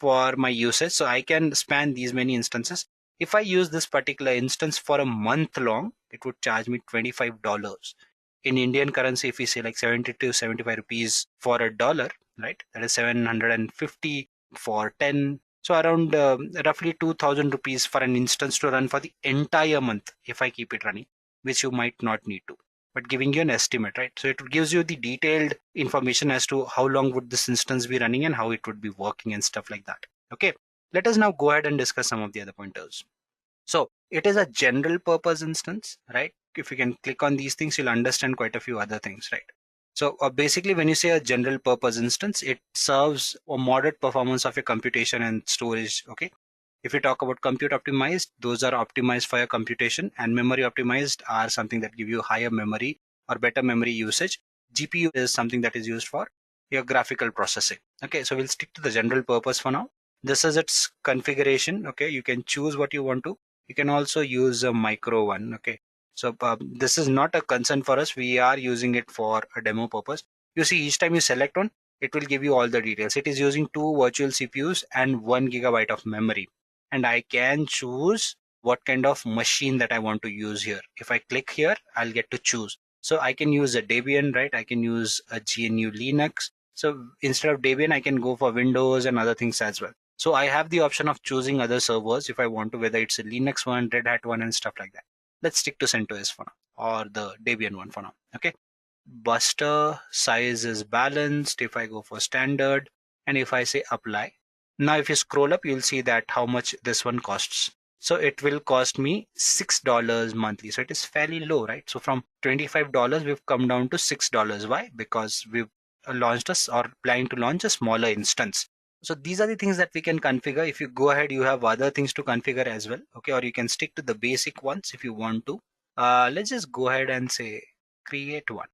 for my usage. So I can span these many instances. If I use this particular instance for a month long, it would charge me $25. In Indian currency, if we say like 70 to 75 rupees for a dollar, right? That is 750 for 10. So around roughly 2,000 rupees for an instance to run for the entire month if I keep it running, which you might not need to. But giving you an estimate, right? So it gives you the detailed information as to how long would this instance be running and how it would be working and stuff like that. Okay, let us now go ahead and discuss some of the other pointers. So it is a general purpose instance, right? If you can click on these things, you'll understand quite a few other things, right? So basically, when you say a general purpose instance, it serves a moderate performance of your computation and storage. Okay. If you talk about compute optimized, those are optimized for your computation, and memory optimized are something that give you higher memory or better memory usage. GPU is something that is used for your graphical processing. Okay, so we'll stick to the general purpose for now. This is its configuration. Okay, you can choose what you want to. You can also use a micro one. Okay, so this is not a concern for us. We are using it for a demo purpose. You see, each time you select one, it will give you all the details. It is using 2 virtual CPUs and 1 gigabyte of memory. And I can choose what kind of machine that I want to use here. If I click here, I'll get to choose. So I can use a Debian, right? I can use a GNU Linux. So instead of Debian, I can go for Windows and other things as well. So I have the option of choosing other servers if I want to, whether it's a Linux one, Red Hat one, and stuff like that. Let's stick to CentOS for now, or the Debian one for now. Okay. Buster size is balanced. If I go for standard, and if I say apply, now if you scroll up, you'll see that how much this one costs. So it will cost me $6 monthly. So it is fairly low, right? So from $25, we've come down to $6. Why? Because we've launched us or planning to launch a smaller instance. So these are the things that we can configure. If you go ahead, you have other things to configure as well. Okay, or you can stick to the basic ones if you want to. Let's just go ahead and say create one.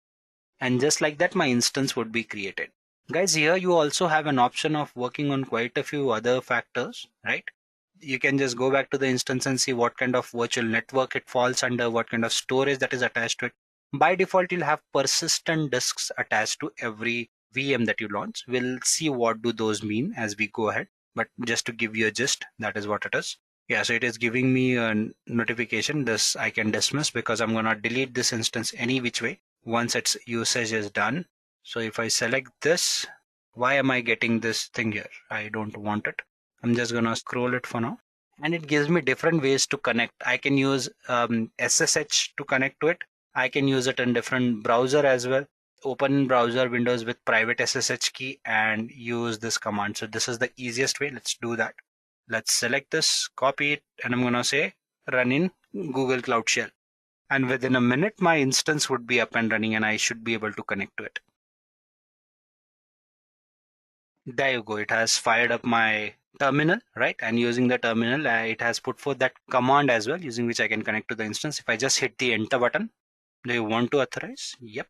And just like that, my instance would be created. Guys, here you also have an option of working on quite a few other factors, right? You can just go back to the instance and see what kind of virtual network it falls under, what kind of storage that is attached to it. By default, you'll have persistent disks attached to every VM that you launch. We'll see what do those mean as we go ahead. But just to give you a gist, that is what it is. Yeah, so it is giving me a notification. This I can dismiss because I'm going to delete this instance any which way once its usage is done. So if I select this, why am I getting this thing here? I don't want it. I'm just going to scroll it for now. And it gives me different ways to connect. I can use SSH to connect to it. I can use it in different browser as well. Open browser windows with private SSH key and use this command. So this is the easiest way. Let's do that. Let's select this, copy it, and I'm going to say run in Google Cloud Shell. And within a minute, my instance would be up and running and I should be able to connect to it. There you go. It has fired up my terminal, right? And using the terminal, it has put forth that command as well, using which I can connect to the instance. If I just hit the enter button, do you want to authorize? Yep.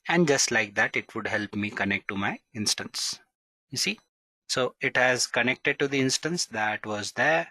And just like that, it would help me connect to my instance. You see? So it has connected to the instance that was there.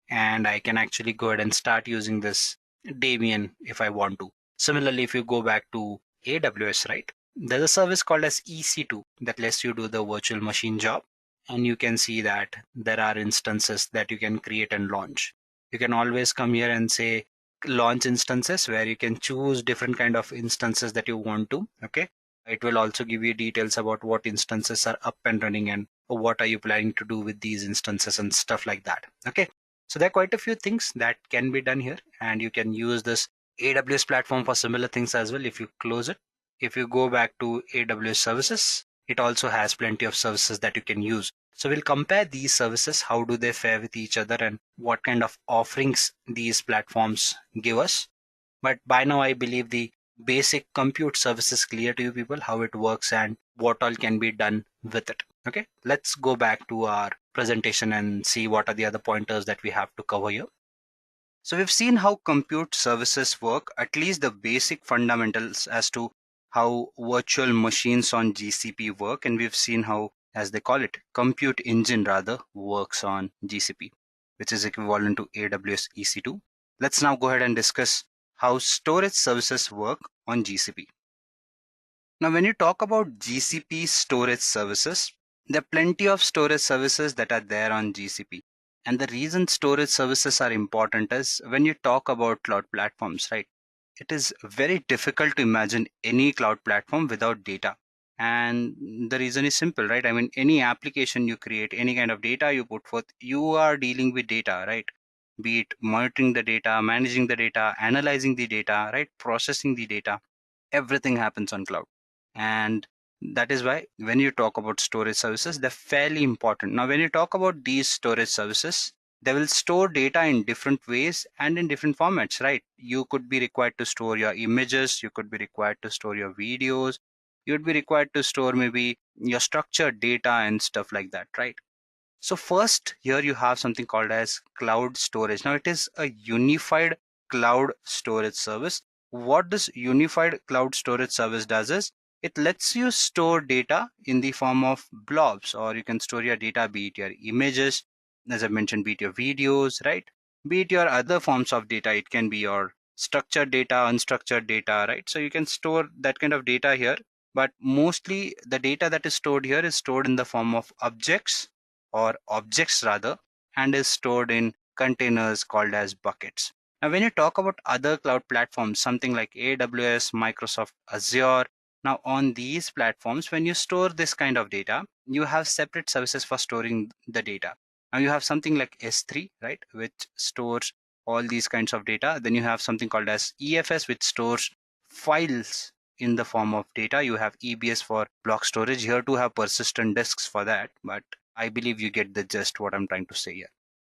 And I can actually go ahead and start using this Debian if I want to. Similarly, if you go back to AWS, right? There's a service called as EC2 that lets you do the virtual machine job. And you can see that there are instances that you can create and launch. You can always come here and say launch instances where you can choose different kind of instances that you want to. Okay. It will also give you details about what instances are up and running and what are you planning to do with these instances and stuff like that. Okay. So there are quite a few things that can be done here, and you can use this AWS platform for similar things as well. If you close it, if you go back to AWS services, it also has plenty of services that you can use. So we'll compare these services. How do they fare with each other and what kind of offerings these platforms give us? But by now, I believe the basic compute service is clear to you people, how it works and what all can be done with it. Okay, let's go back to our presentation and see what are the other pointers that we have to cover here. So we've seen how compute services work, at least the basic fundamentals as to how virtual machines on GCP work, and we've seen how, as they call it, compute engine rather, works on GCP, which is equivalent to AWS EC2. Let's now go ahead and discuss how storage services work on GCP. Now, when you talk about GCP storage services, there are plenty of storage services that are there on GCP. And the reason storage services are important is when you talk about cloud platforms, right? It is very difficult to imagine any cloud platform without data. And the reason is simple, right? I mean, any application you create, any kind of data you put forth, you are dealing with data, right? Be it monitoring the data, managing the data, analyzing the data, right? Processing the data, everything happens on cloud. And that is why when you talk about storage services, they're fairly important. Now, when you talk about these storage services, they will store data in different ways and in different formats, right? You could be required to store your images, you could be required to store your videos, you'd be required to store maybe your structured data and stuff like that, right? So first, here you have something called as cloud storage. Now, it is a unified cloud storage service. What this unified cloud storage service does is it lets you store data in the form of blobs, or you can store your data, be it your images, as I mentioned, be it your videos, right? Be it your other forms of data. It can be your structured data, unstructured data, right? So you can store that kind of data here. But mostly the data that is stored here is stored in the form of objects, or objects rather, and is stored in containers called as buckets. Now, when you talk about other cloud platforms, something like AWS, Microsoft Azure, now on these platforms, when you store this kind of data, you have separate services for storing the data. Now you have something like S3, right, which stores all these kinds of data. Then you have something called as EFS, which stores files in the form of data. You have EBS for block storage. Here to have persistent disks for that, but I believe you get the gist what I'm trying to say here.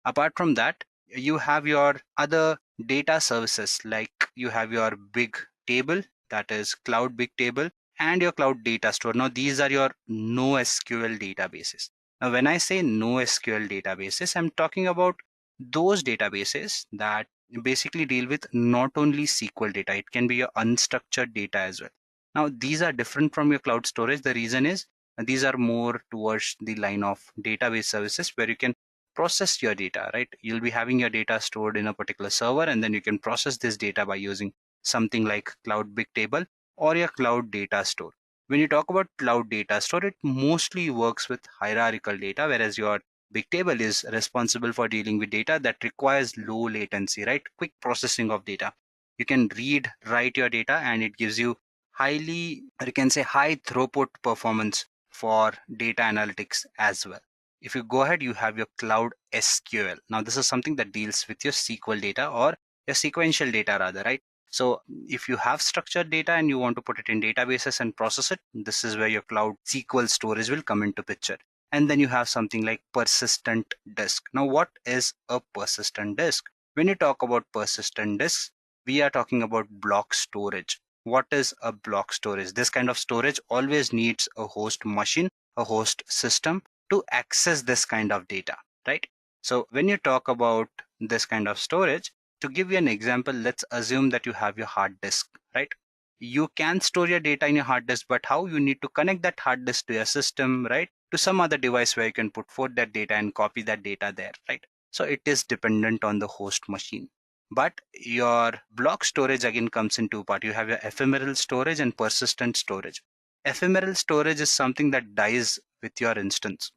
Apart from that, you have your other data services, like you have your big table, that is cloud big table, and your cloud data store. Now these are your NoSQL databases. Now when I say NoSQL databases, I'm talking about those databases that basically deal with not only SQL data, it can be your unstructured data as well. Now these are different from your cloud storage. The reason is these are more towards the line of database services where you can process your data, right? You'll be having your data stored in a particular server, and then you can process this data by using something like cloud big table or your cloud data store. When you talk about cloud data store, it mostly works with hierarchical data, whereas your big table is responsible for dealing with data that requires low latency, right? Quick processing of data. You can read, write your data, and it gives you highly, or you can say high throughput performance for data analytics as well. If you go ahead, you have your cloud SQL. Now this is something that deals with your SQL data, or your sequential data rather, right? So if you have structured data and you want to put it in databases and process it, this is where your cloud SQL storage will come into picture. And then you have something like persistent disk. Now what is a persistent disk? When you talk about persistent disks, we are talking about block storage. What is a block storage? This kind of storage always needs a host machine, a host system to access this kind of data, right? So when you talk about this kind of storage, to give you an example, let's assume that you have your hard disk, right? You can store your data in your hard disk, but how? You need to connect that hard disk to your system, right? To some other device where you can put forth that data and copy that data there, right? So it is dependent on the host machine. But your block storage again comes in two parts. You have your ephemeral storage and persistent storage. Ephemeral storage is something that dies with your instance.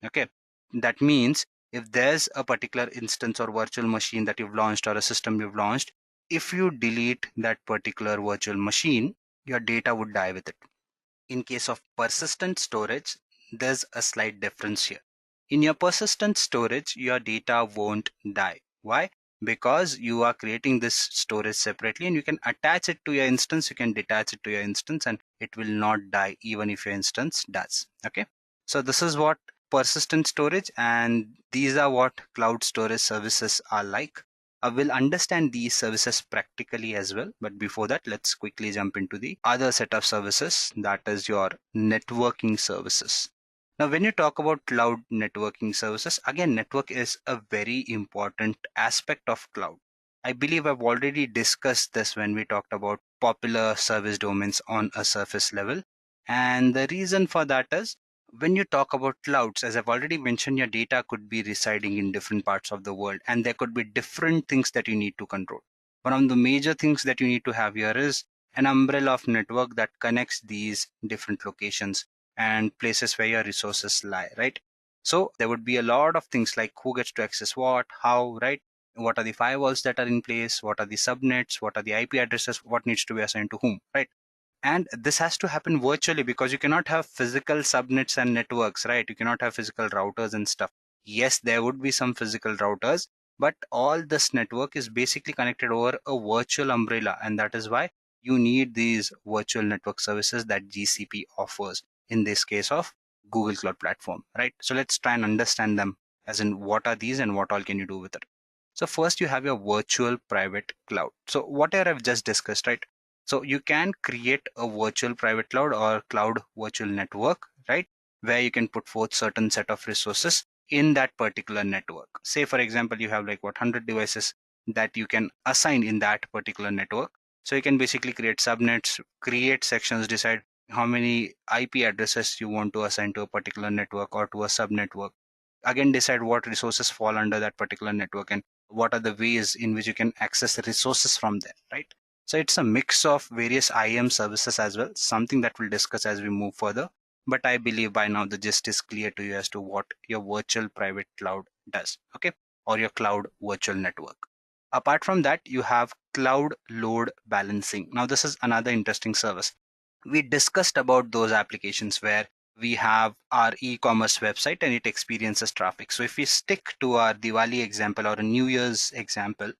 Okay. That means if there's a particular instance or virtual machine that you've launched, or a system you've launched, if you delete that particular virtual machine, your data would die with it. In case of persistent storage, there's a slight difference here. In your persistent storage, your data won't die. Why? Because you are creating this storage separately, and you can attach it to your instance, you can detach it to your instance, and it will not die even if your instance does. Okay. So this is what persistent storage, and these are what cloud storage services are like. I will understand these services practically as well, but before that, let's quickly jump into the other set of services, that is your networking services. Now when you talk about cloud networking services, again network is a very important aspect of cloud. I believe I've already discussed this when we talked about popular service domains on a surface level. And the reason for that is when you talk about clouds, as I've already mentioned, your data could be residing in different parts of the world, and there could be different things that you need to control. One of the major things that you need to have here is an umbrella of network that connects these different locations and places where your resources lie, right? So there would be a lot of things like who gets to access what, how, right? What are the firewalls that are in place? What are the subnets? What are the IP addresses? What needs to be assigned to whom, right? And this has to happen virtually because you cannot have physical subnets and networks, right? You cannot have physical routers and stuff. Yes, there would be some physical routers, but all this network is basically connected over a virtual umbrella. And that is why you need these virtual network services that GCP offers, in this case of Google Cloud Platform, right? So let's try and understand them, as in what are these and what all can you do with it. So first you have your virtual private cloud. So whatever I've just discussed, right? So you can create a virtual private cloud or cloud virtual network, right? Where you can put forth certain set of resources in that particular network. Say, for example, you have like 100 devices that you can assign in that particular network. So you can basically create subnets, create sections, decide how many IP addresses you want to assign to a particular network or to a subnetwork. Again, decide what resources fall under that particular network and what are the ways in which you can access resources from there, right? So it's a mix of various IAM services as well, something that we'll discuss as we move further. But I believe by now the gist is clear to you as to what your virtual private cloud does, okay? Or your cloud virtual network. Apart from that, you have cloud load balancing. Now, this is another interesting service. We discussed about those applications where we have our e-commerce website and it experiences traffic. So if we stick to our Diwali example or a New Year's example,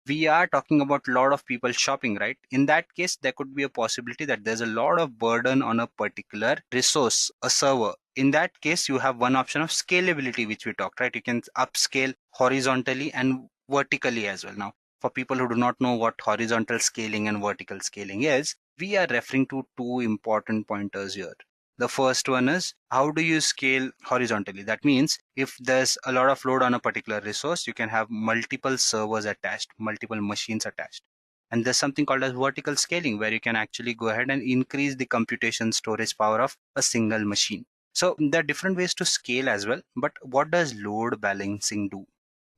we are talking about a lot of people shopping, right? In that case, there could be a possibility that there's a lot of burden on a particular resource, a server. In that case, you have one option of scalability, which we talked, right? You can upscale horizontally and vertically as well. Now, for people who do not know what horizontal scaling and vertical scaling is, we are referring to two important pointers here. The first one is how do you scale horizontally? That means if there's a lot of load on a particular resource, you can have multiple servers attached, multiple machines attached. And there's something called as vertical scaling where you can actually go ahead and increase the computation storage power of a single machine. So there are different ways to scale as well. But what does load balancing do?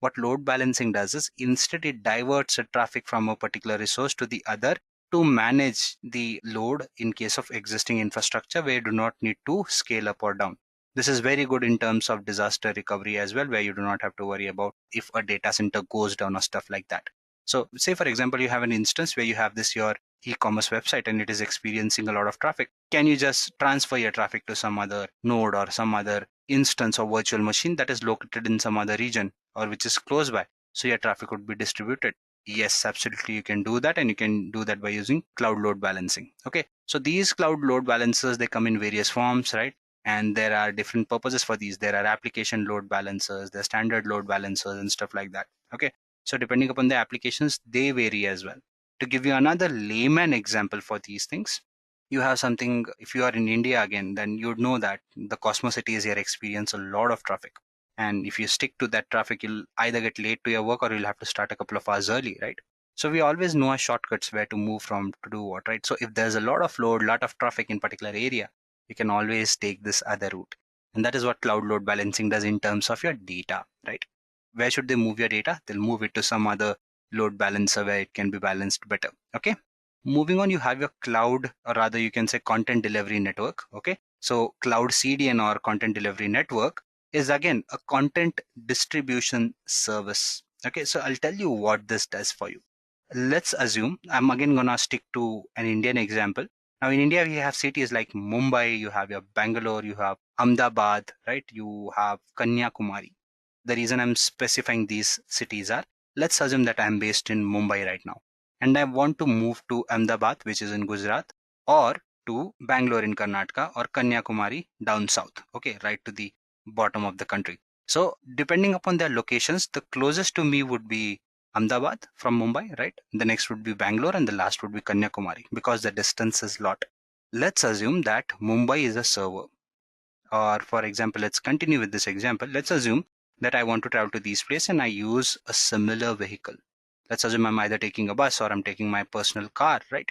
What load balancing does is instead it diverts the traffic from a particular resource to the other to manage the load in case of existing infrastructure where you do not need to scale up or down. This is very good in terms of disaster recovery as well, where you do not have to worry about if a data center goes down or stuff like that. So say, for example, you have an instance where you have this your e-commerce website and it is experiencing a lot of traffic. Can you just transfer your traffic to some other node or some other instance or virtual machine that is located in some other region or which is close by? So your traffic would be distributed. Yes, absolutely. You can do that, and you can do that by using cloud load balancing. Okay. So these cloud load balancers, they come in various forms, right? And there are different purposes for these. There are application load balancers, there are standard load balancers and stuff like that. Okay. So depending upon the applications, they vary as well. To give you another layman example for these things, you have something, if you are in India again, then you'd know that the Cosmos cities here experience a lot of traffic. And if you stick to that traffic, you'll either get late to your work or you'll have to start a couple of hours early, right? So we always know our shortcuts where to move from to do what, right? So if there's a lot of load, lot of traffic in particular area, you can always take this other route. And that is what cloud load balancing does in terms of your data, right? Where should they move your data? They'll move it to some other load balancer where it can be balanced better. Okay. Moving on, you have your cloud, or rather you can say content delivery network. Okay. So cloud CDN or content delivery network is again a content distribution service. Okay. So I'll tell you what this does for you. Let's assume I'm again gonna stick to an Indian example. Now in India, we have cities like Mumbai, you have your Bangalore, you have Ahmedabad, right? You have Kanyakumari. The reason I'm specifying these cities are, let's assume that I'm based in Mumbai right now and I want to move to Ahmedabad, which is in Gujarat, or to Bangalore in Karnataka, or Kanyakumari down south, okay, right to the bottom of the country. So depending upon their locations, the closest to me would be Ahmedabad from Mumbai, right? The next would be Bangalore and the last would be Kanyakumari because the distance is lot. Let's assume that Mumbai is a server. Or for example, let's continue with this example. Let's assume that I want to travel to these places and I use a similar vehicle. Let's assume I'm either taking a bus or I'm taking my personal car, right?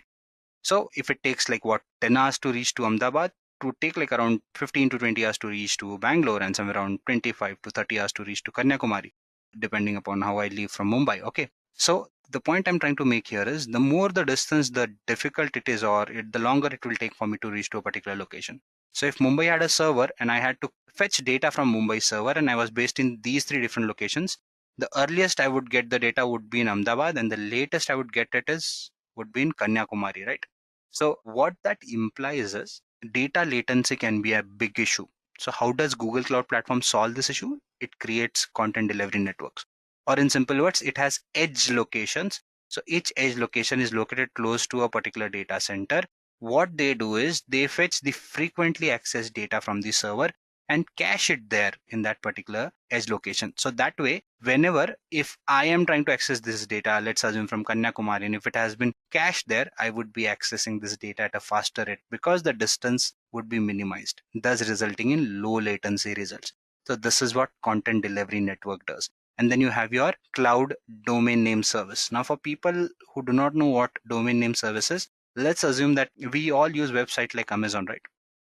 So if it takes like what 10 hours to reach to Ahmedabad, it would take like around 15 to 20 hours to reach to Bangalore and somewhere around 25 to 30 hours to reach to Kanyakumari, depending upon how I leave from Mumbai. Okay. So the point I'm trying to make here is the more the distance, the difficult it is, or the longer it will take for me to reach to a particular location. So if Mumbai had a server and I had to fetch data from Mumbai server and I was based in these three different locations, the earliest I would get the data would be in Ahmedabad and the latest I would get it is would be in Kanyakumari, right? So what that implies is data latency can be a big issue. So how does Google Cloud Platform solve this issue? It creates content delivery networks. Or in simple words, it has edge locations. So each edge location is located close to a particular data center. What they do is they fetch the frequently accessed data from the server and cache it there in that particular edge location. So that way, whenever if I am trying to access this data, let's assume from Kanyakumari, and if it has been cached there, I would be accessing this data at a faster rate because the distance would be minimized, thus resulting in low latency results. So this is what content delivery network does. And then you have your cloud domain name service. Now for people who do not know what domain name service is, let's assume that we all use website like Amazon, right?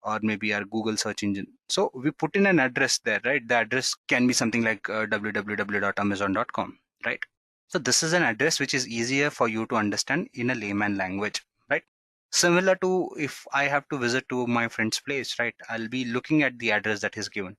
Or maybe our Google search engine. So we put in an address there, right? The address can be something like www.amazon.com, right? So this is an address which is easier for you to understand in a layman language, right? Similar to if I have to visit to my friend's place, right? I'll be looking at the address that is given,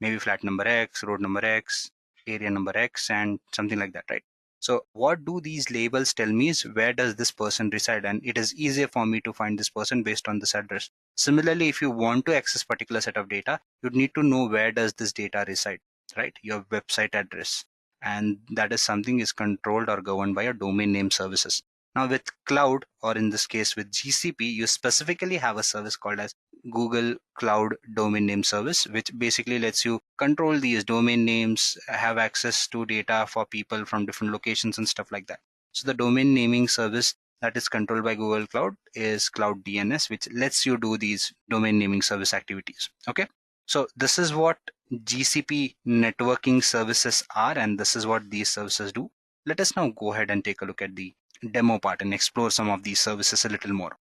maybe flat number X, road number X, area number X, and something like that, right? So what do these labels tell me is where does this person reside, and it is easier for me to find this person based on this address. Similarly, if you want to access particular set of data, you'd need to know where does this data reside, right? Your website address. And that is something is controlled or governed by your domain name services. Now with cloud, or in this case with GCP, you specifically have a service called as Google Cloud Domain Name Service, which basically lets you control these domain names, have access to data for people from different locations and stuff like that. So the domain naming service that is controlled by Google Cloud is Cloud DNS, which lets you do these domain naming service activities. Okay. So this is what GCP networking services are, and this is what these services do. Let us now go ahead and take a look at the demo part and explore some of these services a little more.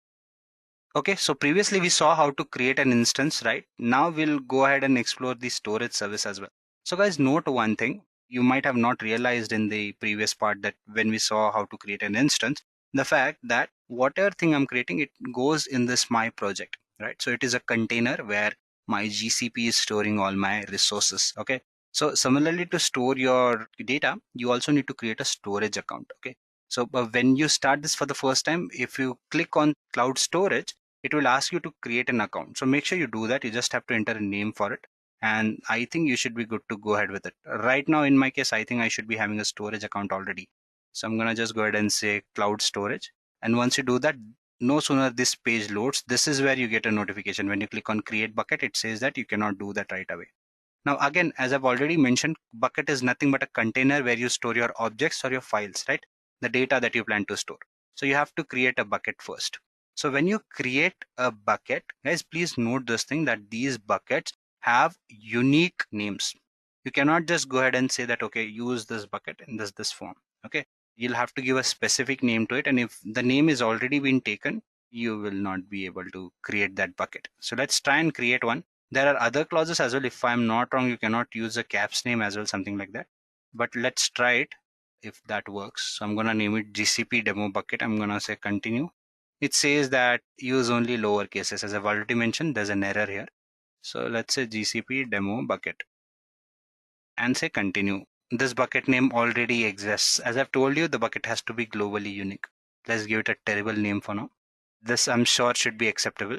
Okay, so previously we saw how to create an instance, right? Now we'll go ahead and explore the storage service as well. So guys, note one thing. You might have not realized in the previous part that when we saw how to create an instance, the fact that whatever thing I'm creating, it goes in this my project, right? So it is a container where my GCP is storing all my resources, okay? So similarly, to store your data, you also need to create a storage account, okay? So when you start this for the first time, if you click on cloud storage, it will ask you to create an account. So make sure you do that. You just have to enter a name for it. And I think you should be good to go ahead with it. Right now, in my case, I think I should be having a storage account already. So I'm going to just go ahead and say cloud storage. And once you do that, no sooner this page loads, this is where you get a notification. When you click on create bucket, it says that you cannot do that right away. Now, again, as I've already mentioned, bucket is nothing but a container where you store your objects or your files, right? The data that you plan to store. So you have to create a bucket first. So when you create a bucket, guys, please note this thing that these buckets have unique names. You cannot just go ahead and say that, okay, use this bucket in this form. Okay, you'll have to give a specific name to it. And if the name is already been taken, you will not be able to create that bucket. So let's try and create one. There are other clauses as well. If I'm not wrong, you cannot use a caps name as well, something like that. But let's try it if that works. So I'm going to name it GCP demo bucket. I'm going to say continue. It says that use only lower cases. As I've already mentioned, there's an error here. So let's say GCP demo bucket and say continue. This bucket name already exists. As I've told you, the bucket has to be globally unique. Let's give it a terrible name for now. This I'm sure should be acceptable.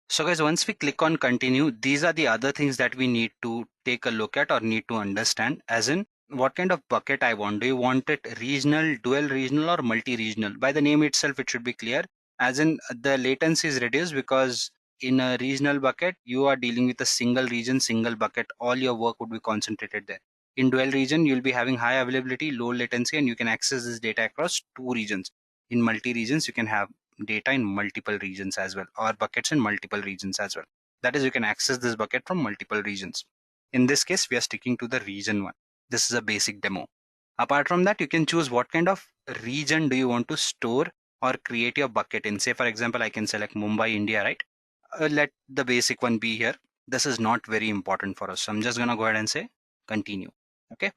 So guys, once we click on continue, these are the other things that we need to take a look at or need to understand, as in what kind of bucket I want. Do you want it regional, dual regional, or multi-regional? By the name itself, it should be clear, as in the latency is reduced because in a regional bucket, you are dealing with a single region, single bucket. All your work would be concentrated there. In dual region, you'll be having high availability, low latency, and you can access this data across two regions. In multi-regions, you can have data in multiple regions as well, or buckets in multiple regions as well. That is, you can access this bucket from multiple regions. In this case, we are sticking to the region one. This is a basic demo. Apart from that, you can choose what kind of region do you want to store or create your bucket in. Say, for example, I can select Mumbai, India, right? Let the basic one be here. This is not very important for us. So I'm just going to go ahead and say continue. Okay.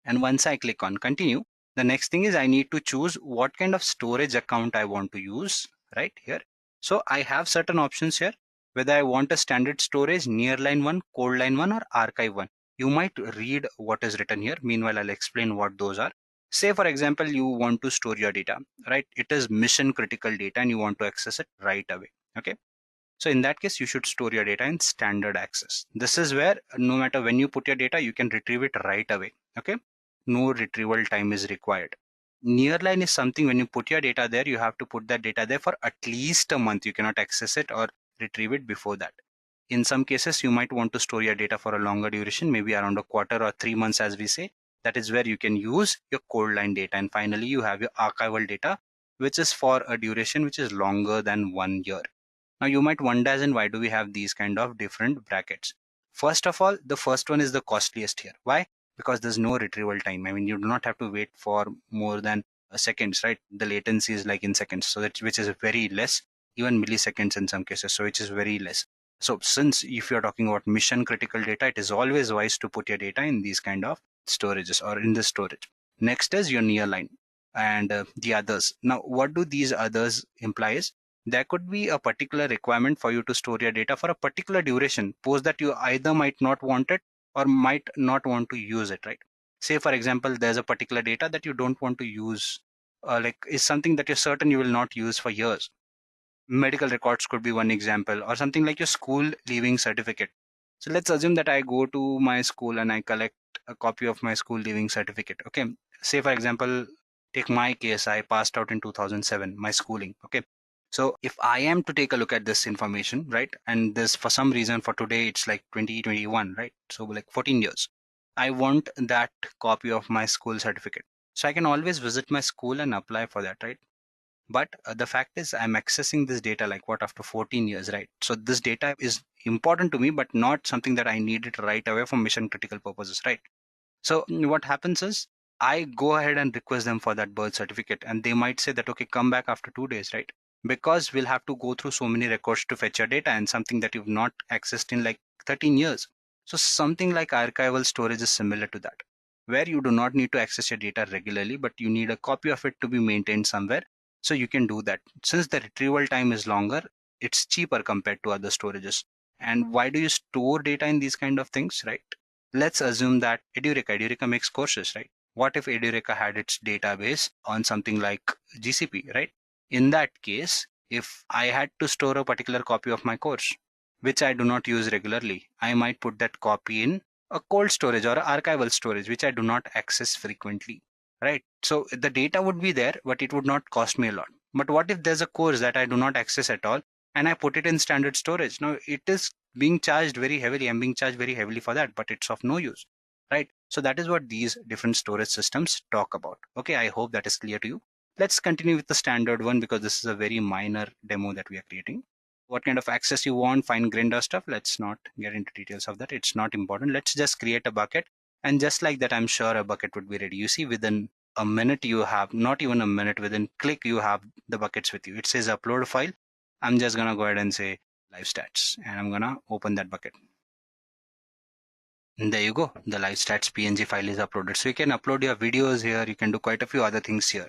And once I click on continue, the next thing is I need to choose what kind of storage account I want to use right here. So I have certain options here, whether I want a standard storage, nearline one, cold line one, or archive one. You might read what is written here. Meanwhile, I'll explain what those are. Say, for example, you want to store your data, right? It is mission critical data and you want to access it right away. Okay. So in that case, you should store your data in standard access. This is where no matter when you put your data, you can retrieve it right away. Okay. No retrieval time is required. Nearline is something when you put your data there, you have to put that data there for at least a month. You cannot access it or retrieve it before that. In some cases, you might want to store your data for a longer duration, maybe around a quarter or 3 months, as we say. That is where you can use your cold line data. And finally, you have your archival data, which is for a duration which is longer than 1 year. Now you might wonder, as in why do we have these kind of different brackets? First of all, the first one is the costliest here. Why? Because there's no retrieval time. I mean, you do not have to wait for more than seconds, right? The latency is like in seconds, so that which is very less, even milliseconds in some cases, so which is very less. So since if you're talking about mission critical data, it is always wise to put your data in these kind of storages or in the storage. Next is your nearline and the others. Now, what do these others imply is there could be a particular requirement for you to store your data for a particular duration. Post that you either might not want it or might not want to use it, right? Say, for example, there's a particular data that you don't want to use, like is something that you're certain you will not use for years. Medical records could be one example, or something like your school leaving certificate. So let's assume that I go to my school and I collect a copy of my school leaving certificate. Okay. Say, for example, take my case, I passed out in 2007, my schooling. Okay. So if I am to take a look at this information, right, and this for some reason for today, it's like 2021, right? So like 14 years. I want that copy of my school certificate. So I can always visit my school and apply for that, right? But the fact is I'm accessing this data like what after 14 years, right? So this data is important to me, but not something that I need it right away for mission critical purposes, right? So what happens is I go ahead and request them for that birth certificate, and they might say that, okay, come back after 2 days, right? Because we'll have to go through so many records to fetch your data and something that you've not accessed in like 13 years. So something like archival storage is similar to that, where you do not need to access your data regularly, but you need a copy of it to be maintained somewhere. So you can do that. Since the retrieval time is longer, it's cheaper compared to other storages. And why do you store data in these kind of things, right? Let's assume that Edureka makes courses, right? What if Edureka had its database on something like GCP, right? In that case, if I had to store a particular copy of my course, which I do not use regularly, I might put that copy in a cold storage or archival storage, which I do not access frequently, right? So the data would be there, but it would not cost me a lot. But what if there's a course that I do not access at all and I put it in standard storage? Now it is being charged very heavily. I'm being charged very heavily for that, but it's of no use, right? So that is what these different storage systems talk about. Okay, I hope that is clear to you. Let's continue with the standard one because this is a very minor demo that we are creating. What kind of access you want, fine grained stuff, let's not get into details of that. It's not important. Let's just create a bucket. And just like that, I'm sure a bucket would be ready. You see, within a minute you have, not even a minute, within click you have the buckets with you. It says upload file. I'm just going to go ahead and say live stats, and I'm going to open that bucket. And there you go. The live stats PNG file is uploaded. So you can upload your videos here. You can do quite a few other things here.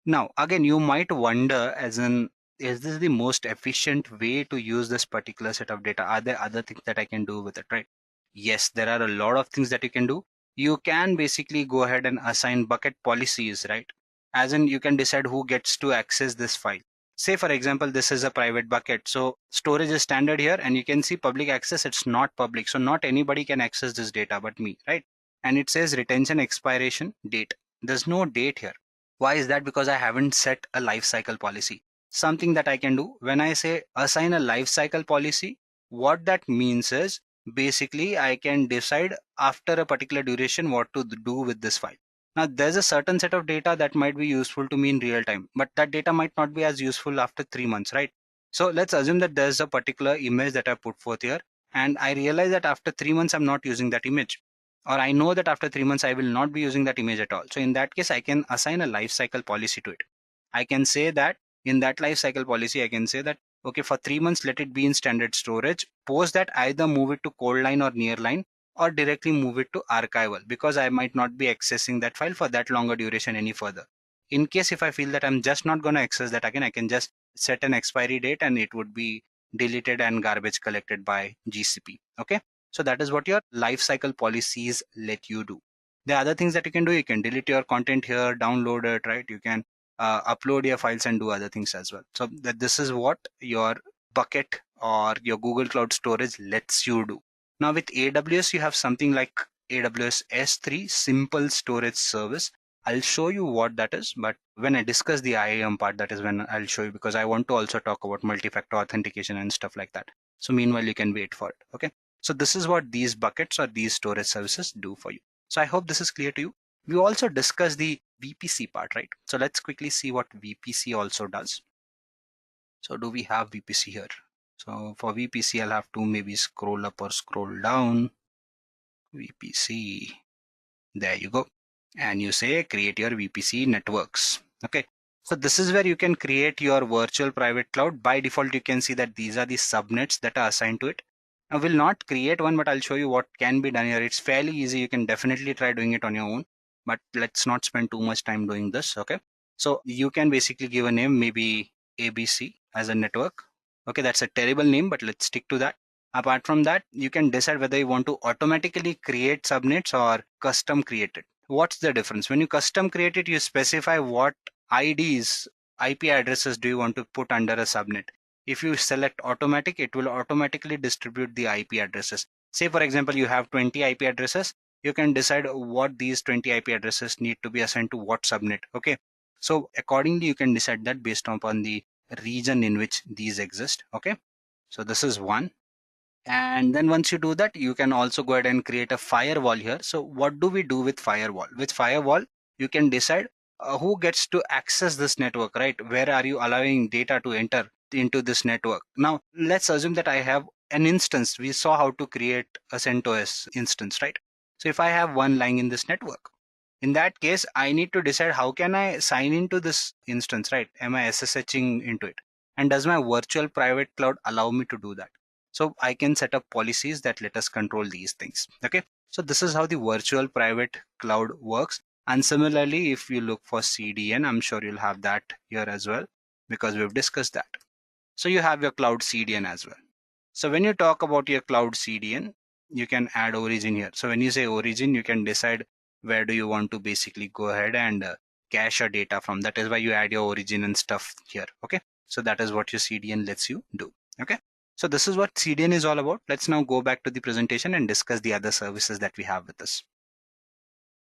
Now, again, you might wonder, as in, is this the most efficient way to use this particular set of data? Are there other things that I can do with it, right? Yes, there are a lot of things that you can do. You can basically go ahead and assign bucket policies, right? As in, you can decide who gets to access this file. Say, for example, this is a private bucket. So storage is standard here, and you can see public access. It's not public. So not anybody can access this data but me, right? And it says retention expiration date. There's no date here. Why is that? Because I haven't set a life cycle policy. Something that I can do when I say assign a life cycle policy, what that means is basically I can decide after a particular duration what to do with this file. Now there's a certain set of data that might be useful to me in real time, but that data might not be as useful after 3 months, right? So let's assume that there's a particular image that I put forth here, and I realize that after 3 months I'm not using that image. or I know that after 3 months I will not be using that image at all. So in that case, I can assign a life cycle policy to it. I can say that in that life cycle policy, I can say that, okay, for 3 months, let it be in standard storage. Post that, either move it to cold line or near line, or directly move it to archival, because I might not be accessing that file for that longer duration any further. In case if I feel that I'm just not going to access that again, I can just set an expiry date and it would be deleted and garbage collected by GCP. Okay. So that is what your lifecycle policies let you do. The other things that you can do, you can delete your content here, download it, right? You can upload your files and do other things as well. So this is what your bucket or your Google Cloud Storage lets you do. Now with AWS, you have something like AWS S3 Simple Storage Service. I'll show you what that is, but when I discuss the IAM part, that is when I'll show you, because I want to also talk about multi-factor authentication and stuff like that. So meanwhile, you can wait for it. Okay. So this is what these buckets or these storage services do for you. So I hope this is clear to you. We also discussed the VPC part, right? So let's quickly see what VPC also does. So do we have VPC here? So for VPC, I'll have to maybe scroll up or scroll down. VPC, there you go. And you say create your VPC networks. Okay. So this is where you can create your virtual private cloud. By default, you can see that these are the subnets that are assigned to it. I will not create one, but I'll show you what can be done here. It's fairly easy. You can definitely try doing it on your own, but let's not spend too much time doing this. Okay. So you can basically give a name, maybe ABC as a network. Okay. That's a terrible name, but let's stick to that. Apart from that, you can decide whether you want to automatically create subnets or custom create it. What's the difference? When you custom create it, you specify what IDs, IP addresses do you want to put under a subnet. If you select automatic, it will automatically distribute the IP addresses. Say, for example, you have 20 IP addresses. You can decide what these 20 IP addresses need to be assigned to what subnet. Okay. So accordingly, you can decide that based upon the region in which these exist. Okay. So this is one. And then once you do that, you can also go ahead and create a firewall here. So what do we do with firewall? With firewall, you can decide who gets to access this network, right? Where are you allowing data to enter into this network? Now, let's assume that I have an instance. We saw how to create a CentOS instance, right? So if I have one lying in this network, in that case, I need to decide how can I sign into this instance, right? Am I SSHing into it? And does my virtual private cloud allow me to do that? So I can set up policies that let us control these things. Okay. So this is how the virtual private cloud works. And similarly, if you look for CDN, I'm sure you'll have that here as well, because we've discussed that. So you have your cloud CDN as well. So when you talk about your cloud CDN, you can add origin here. So when you say origin, you can decide where do you want to basically go ahead and cache your data from. That is why you add your origin and stuff here. Okay. So that is what your CDN lets you do. Okay. So this is what CDN is all about. Let's now go back to the presentation and discuss the other services that we have with us.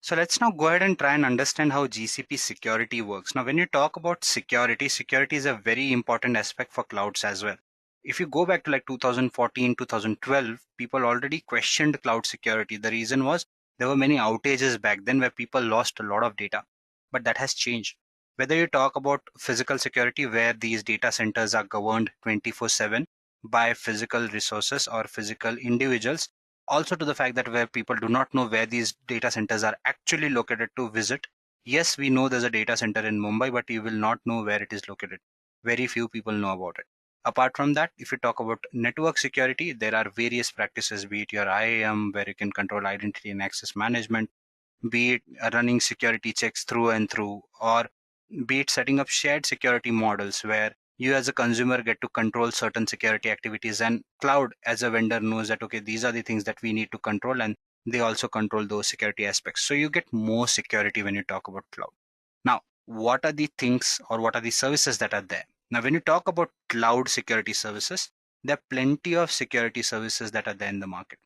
So let's now go ahead and try and understand how GCP security works. Now, when you talk about security, security is a very important aspect for clouds as well. If you go back to like 2014, 2012, people already questioned cloud security. The reason was there were many outages back then where people lost a lot of data, but that has changed. Whether you talk about physical security, where these data centers are governed 24/7 by physical resources or physical individuals, also to the fact that where people do not know where these data centers are actually located to visit. Yes, we know there's a data center in Mumbai, but you will not know where it is located. Very few people know about it. Apart from that, if you talk about network security, there are various practices, be it your IAM, where you can control identity and access management, be it running security checks through and through, or be it setting up shared security models where you as a consumer get to control certain security activities, and cloud as a vendor knows that, okay, these are the things that we need to control, and they also control those security aspects. So you get more security when you talk about cloud. Now, what are the things or what are the services that are there? Now, when you talk about cloud security services, there are plenty of security services that are there in the market.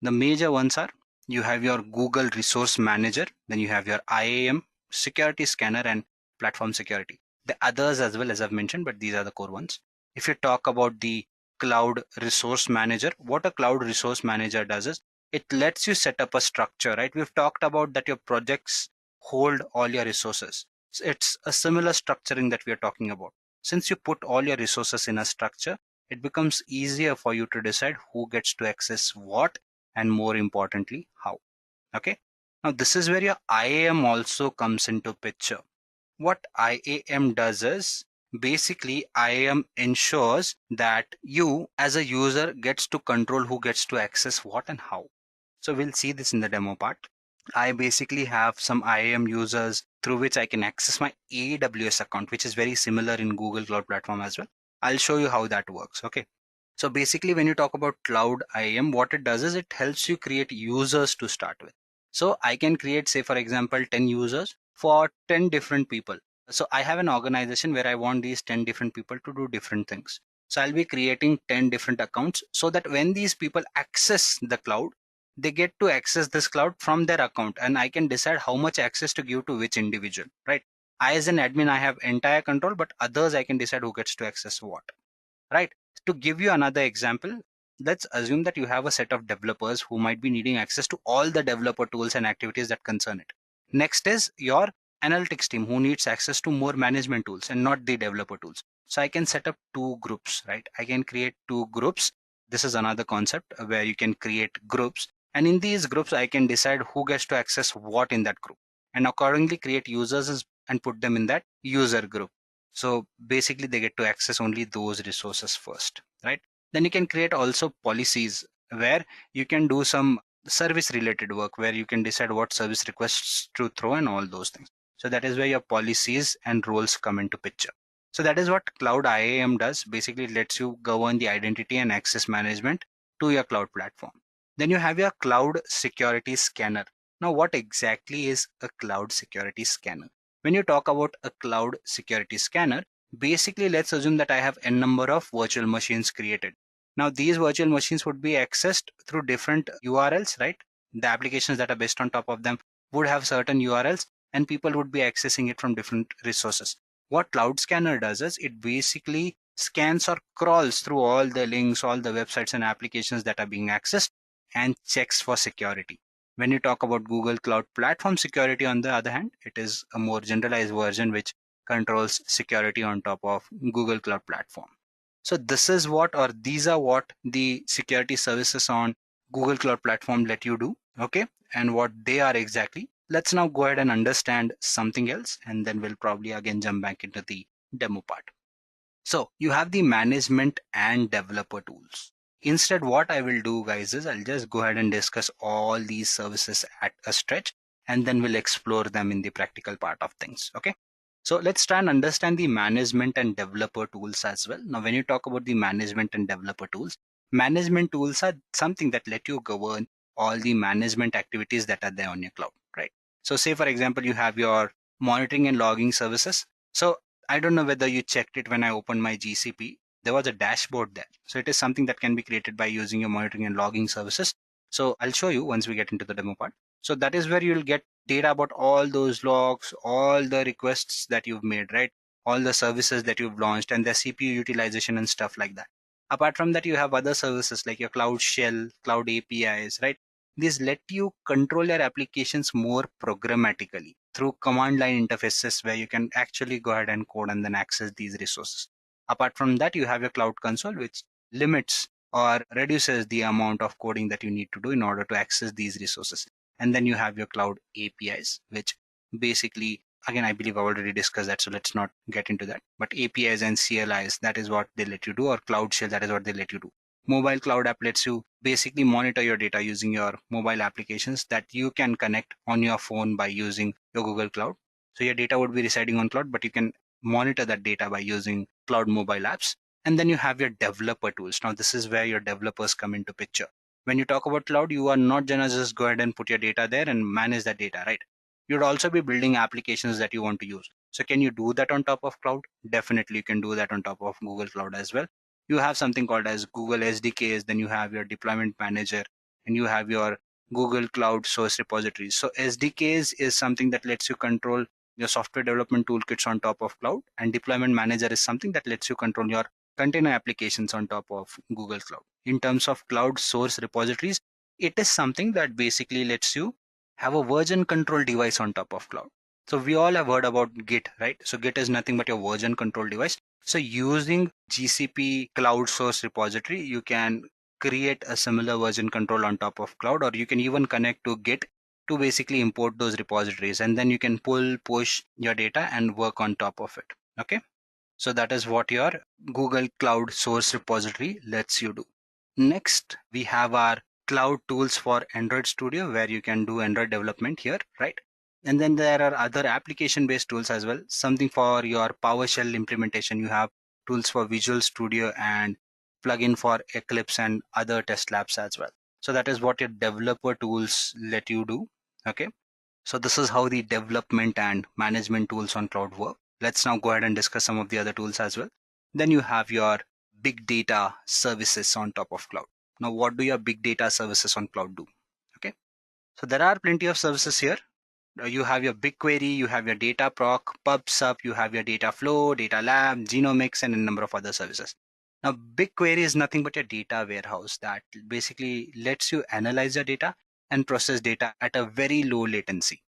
The major ones are, you have your Google Resource Manager, then you have your IAM, Security Scanner, and Platform Security. The others as well, as I've mentioned, but these are the core ones. If you talk about the Cloud Resource Manager, what a Cloud Resource Manager does is it lets you set up a structure, right? We've talked about that your projects hold all your resources. So it's a similar structuring that we are talking about. Since you put all your resources in a structure, it becomes easier for you to decide who gets to access what, and more importantly, how. Okay. Now this is where your IAM also comes into picture. What IAM does is basically IAM ensures that you as a user gets to control who gets to access what and how. So we'll see this in the demo part. I basically have some IAM users through which I can access my AWS account, which is very similar in Google Cloud Platform as well. I'll show you how that works. Okay. So basically, when you talk about Cloud IAM, what it does is it helps you create users to start with. So I can create, say, for example, 10 users for 10 different people. So I have an organization where I want these 10 different people to do different things. So I'll be creating 10 different accounts so that when these people access the cloud, they get to access this cloud from their account, and I can decide how much access to give to which individual, right? I as an admin, I have entire control, but others I can decide who gets to access what, right? To give you another example, let's assume that you have a set of developers who might be needing access to all the developer tools and activities that concern it. Next is your analytics team who needs access to more management tools and not the developer tools. So I can set up two groups, right? I can create two groups. This is another concept where you can create groups, and in these groups I can decide who gets to access what in that group, and accordingly create users and put them in that user group. So basically they get to access only those resources first, right? Then you can create also policies where you can do some service related work where you can decide what service requests to throw and all those things. So that is where your policies and roles come into picture. So that is what Cloud IAM does. Basically, it lets you govern the identity and access management to your cloud platform. Then you have your Cloud Security Scanner. Now, what exactly is a Cloud Security Scanner? When you talk about a Cloud Security Scanner, basically let's assume that I have n number of virtual machines created. Now these virtual machines would be accessed through different URLs, right? The applications that are based on top of them would have certain URLs, and people would be accessing it from different resources. What Cloud Scanner does is it basically scans or crawls through all the links, all the websites and applications that are being accessed and checks for security. When you talk about Google Cloud Platform security, on the other hand, it is a more generalized version which controls security on top of Google Cloud Platform. So this is what, or these are what the security services on Google Cloud Platform let you do, okay? And what they are exactly. Let's now go ahead and understand something else, and then we'll probably again jump back into the demo part. So you have the management and developer tools. Instead, what I will do, guys, is I'll just go ahead and discuss all these services at a stretch, and then we'll explore them in the practical part of things. Okay. So let's try and understand the management and developer tools as well. Now, when you talk about the management and developer tools are something that let you govern all the management activities that are there on your cloud, right? So say, for example, you have your monitoring and logging services. So I don't know whether you checked it when I opened my GCP. There was a dashboard there. So it is something that can be created by using your monitoring and logging services. So I'll show you once we get into the demo part. So that is where you'll get data about all those logs, all the requests that you've made, right? All the services that you've launched and the CPU utilization and stuff like that. Apart from that, you have other services like your Cloud Shell, Cloud APIs, right? These let you control your applications more programmatically through command line interfaces where you can actually go ahead and code and then access these resources. Apart from that, you have your Cloud Console, which limits or reduces the amount of coding that you need to do in order to access these resources. And then you have your Cloud APIs, which basically, again, I believe I already discussed that, so let's not get into that. But APIs and CLIs, that is what they let you do, or Cloud Shell, that is what they let you do. Mobile Cloud App lets you basically monitor your data using your mobile applications that you can connect on your phone by using your Google Cloud. So your data would be residing on cloud, but you can monitor that data by using cloud mobile apps. And then you have your developer tools. Now, this is where your developers come into picture. When you talk about cloud, you are not gonna just go ahead and put your data there and manage that data, right? You'd also be building applications that you want to use. So can you do that on top of cloud? Definitely you can do that on top of Google Cloud as well. You have something called as Google SDKs, then you have your deployment manager, and you have your Google Cloud source repositories. So SDKs is something that lets you control your software development toolkits on top of cloud, and deployment manager is something that lets you control your container applications on top of Google Cloud. In terms of cloud source repositories, it is something that basically lets you have a version control device on top of cloud. So we all have heard about Git, right? So Git is nothing but your version control device. So using GCP Cloud Source Repository, you can create a similar version control on top of cloud, or you can even connect to Git to basically import those repositories, and then you can pull, push your data and work on top of it. Okay. So that is what your Google Cloud Source Repository lets you do. Next, we have our cloud tools for Android Studio, where you can do Android development here, right? And then there are other application-based tools as well. Something for your PowerShell implementation. You have tools for Visual Studio and plugin for Eclipse and other test labs as well. So that is what your developer tools let you do. Okay. So this is how the development and management tools on cloud work. Let's now go ahead and discuss some of the other tools as well. Then you have your big data services on top of cloud. Now, what do your big data services on cloud do? Okay. So there are plenty of services here. You have your BigQuery, you have your Dataproc, PubSub, you have your Dataflow, Data Lab, Genomics, and a number of other services. Now, BigQuery is nothing but a data warehouse that basically lets you analyze your data and process data at a very low latency.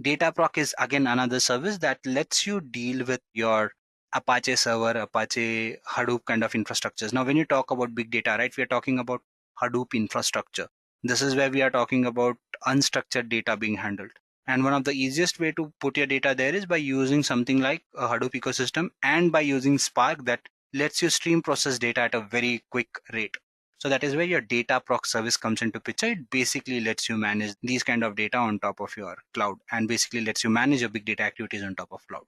Dataproc is again another service that lets you deal with your Apache server, Apache Hadoop kind of infrastructures. Now, when you talk about big data, right, we are talking about Hadoop infrastructure. This is where we are talking about unstructured data being handled. And one of the easiest way to put your data there is by using something like a Hadoop ecosystem and by using Spark that lets you stream process data at a very quick rate. So that is where your Dataproc service comes into picture. It basically lets you manage these kind of data on top of your cloud and basically lets you manage your big data activities on top of cloud.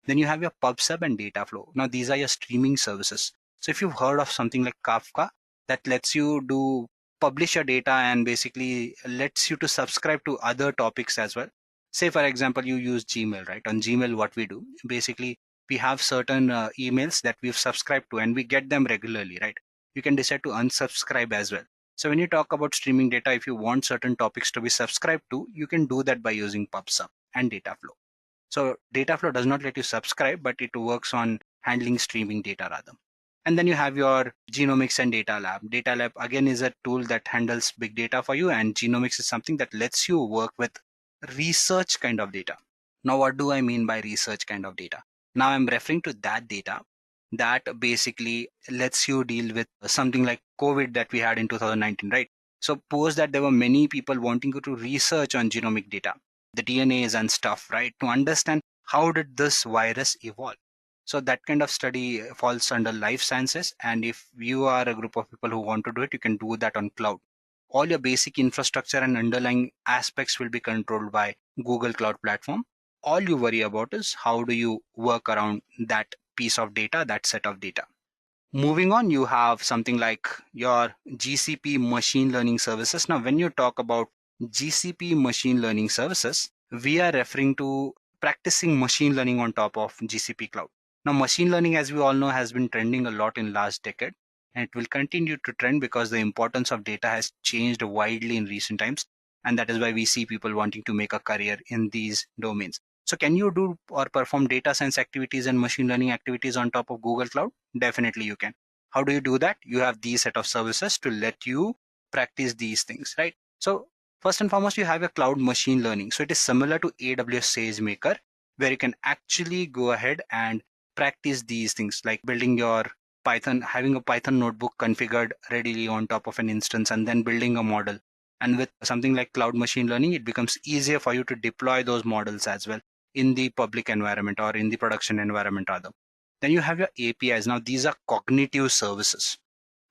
Then you have your PubSub and Dataflow. Now these are your streaming services. So if you've heard of something like Kafka, that lets you do publish your data and basically lets you to subscribe to other topics as well. Say for example, you use Gmail, right? On Gmail, what we do, basically we have certain emails that we've subscribed to and we get them regularly, right? You can decide to unsubscribe as well. So when you talk about streaming data, if you want certain topics to be subscribed to, you can do that by using PubSub and Dataflow. So Dataflow does not let you subscribe, but it works on handling streaming data rather. And then you have your Genomics and Data Lab. Data Lab again is a tool that handles big data for you, and Genomics is something that lets you work with research kind of data. Now, what do I mean by research kind of data? Now I'm referring to that data that basically lets you deal with something like COVID that we had in 2019, right? Suppose that there were many people wanting to research on genomic data, the DNAs and stuff, right? To understand how did this virus evolve. So that kind of study falls under life sciences. And if you are a group of people who want to do it, you can do that on cloud. All your basic infrastructure and underlying aspects will be controlled by Google Cloud Platform. All you worry about is how do you work around that piece of data, that set of data. Moving on, you have something like your GCP machine learning services. Now, when you talk about GCP machine learning services, we are referring to practicing machine learning on top of GCP cloud. Now, machine learning, as we all know, has been trending a lot in last decade, and it will continue to trend because the importance of data has changed widely in recent times. And that is why we see people wanting to make a career in these domains. So can you do or perform data science activities and machine learning activities on top of Google Cloud? Definitely you can. How do you do that? You have these set of services to let you practice these things, right? So first and foremost, you have a cloud machine learning. So it is similar to AWS SageMaker, where you can actually go ahead and practice these things like building your Python, having a Python notebook configured readily on top of an instance, and then building a model. And with something like cloud machine learning, it becomes easier for you to deploy those models as well in the public environment or in the production environment rather. Then you have your APIs. Now these are cognitive services.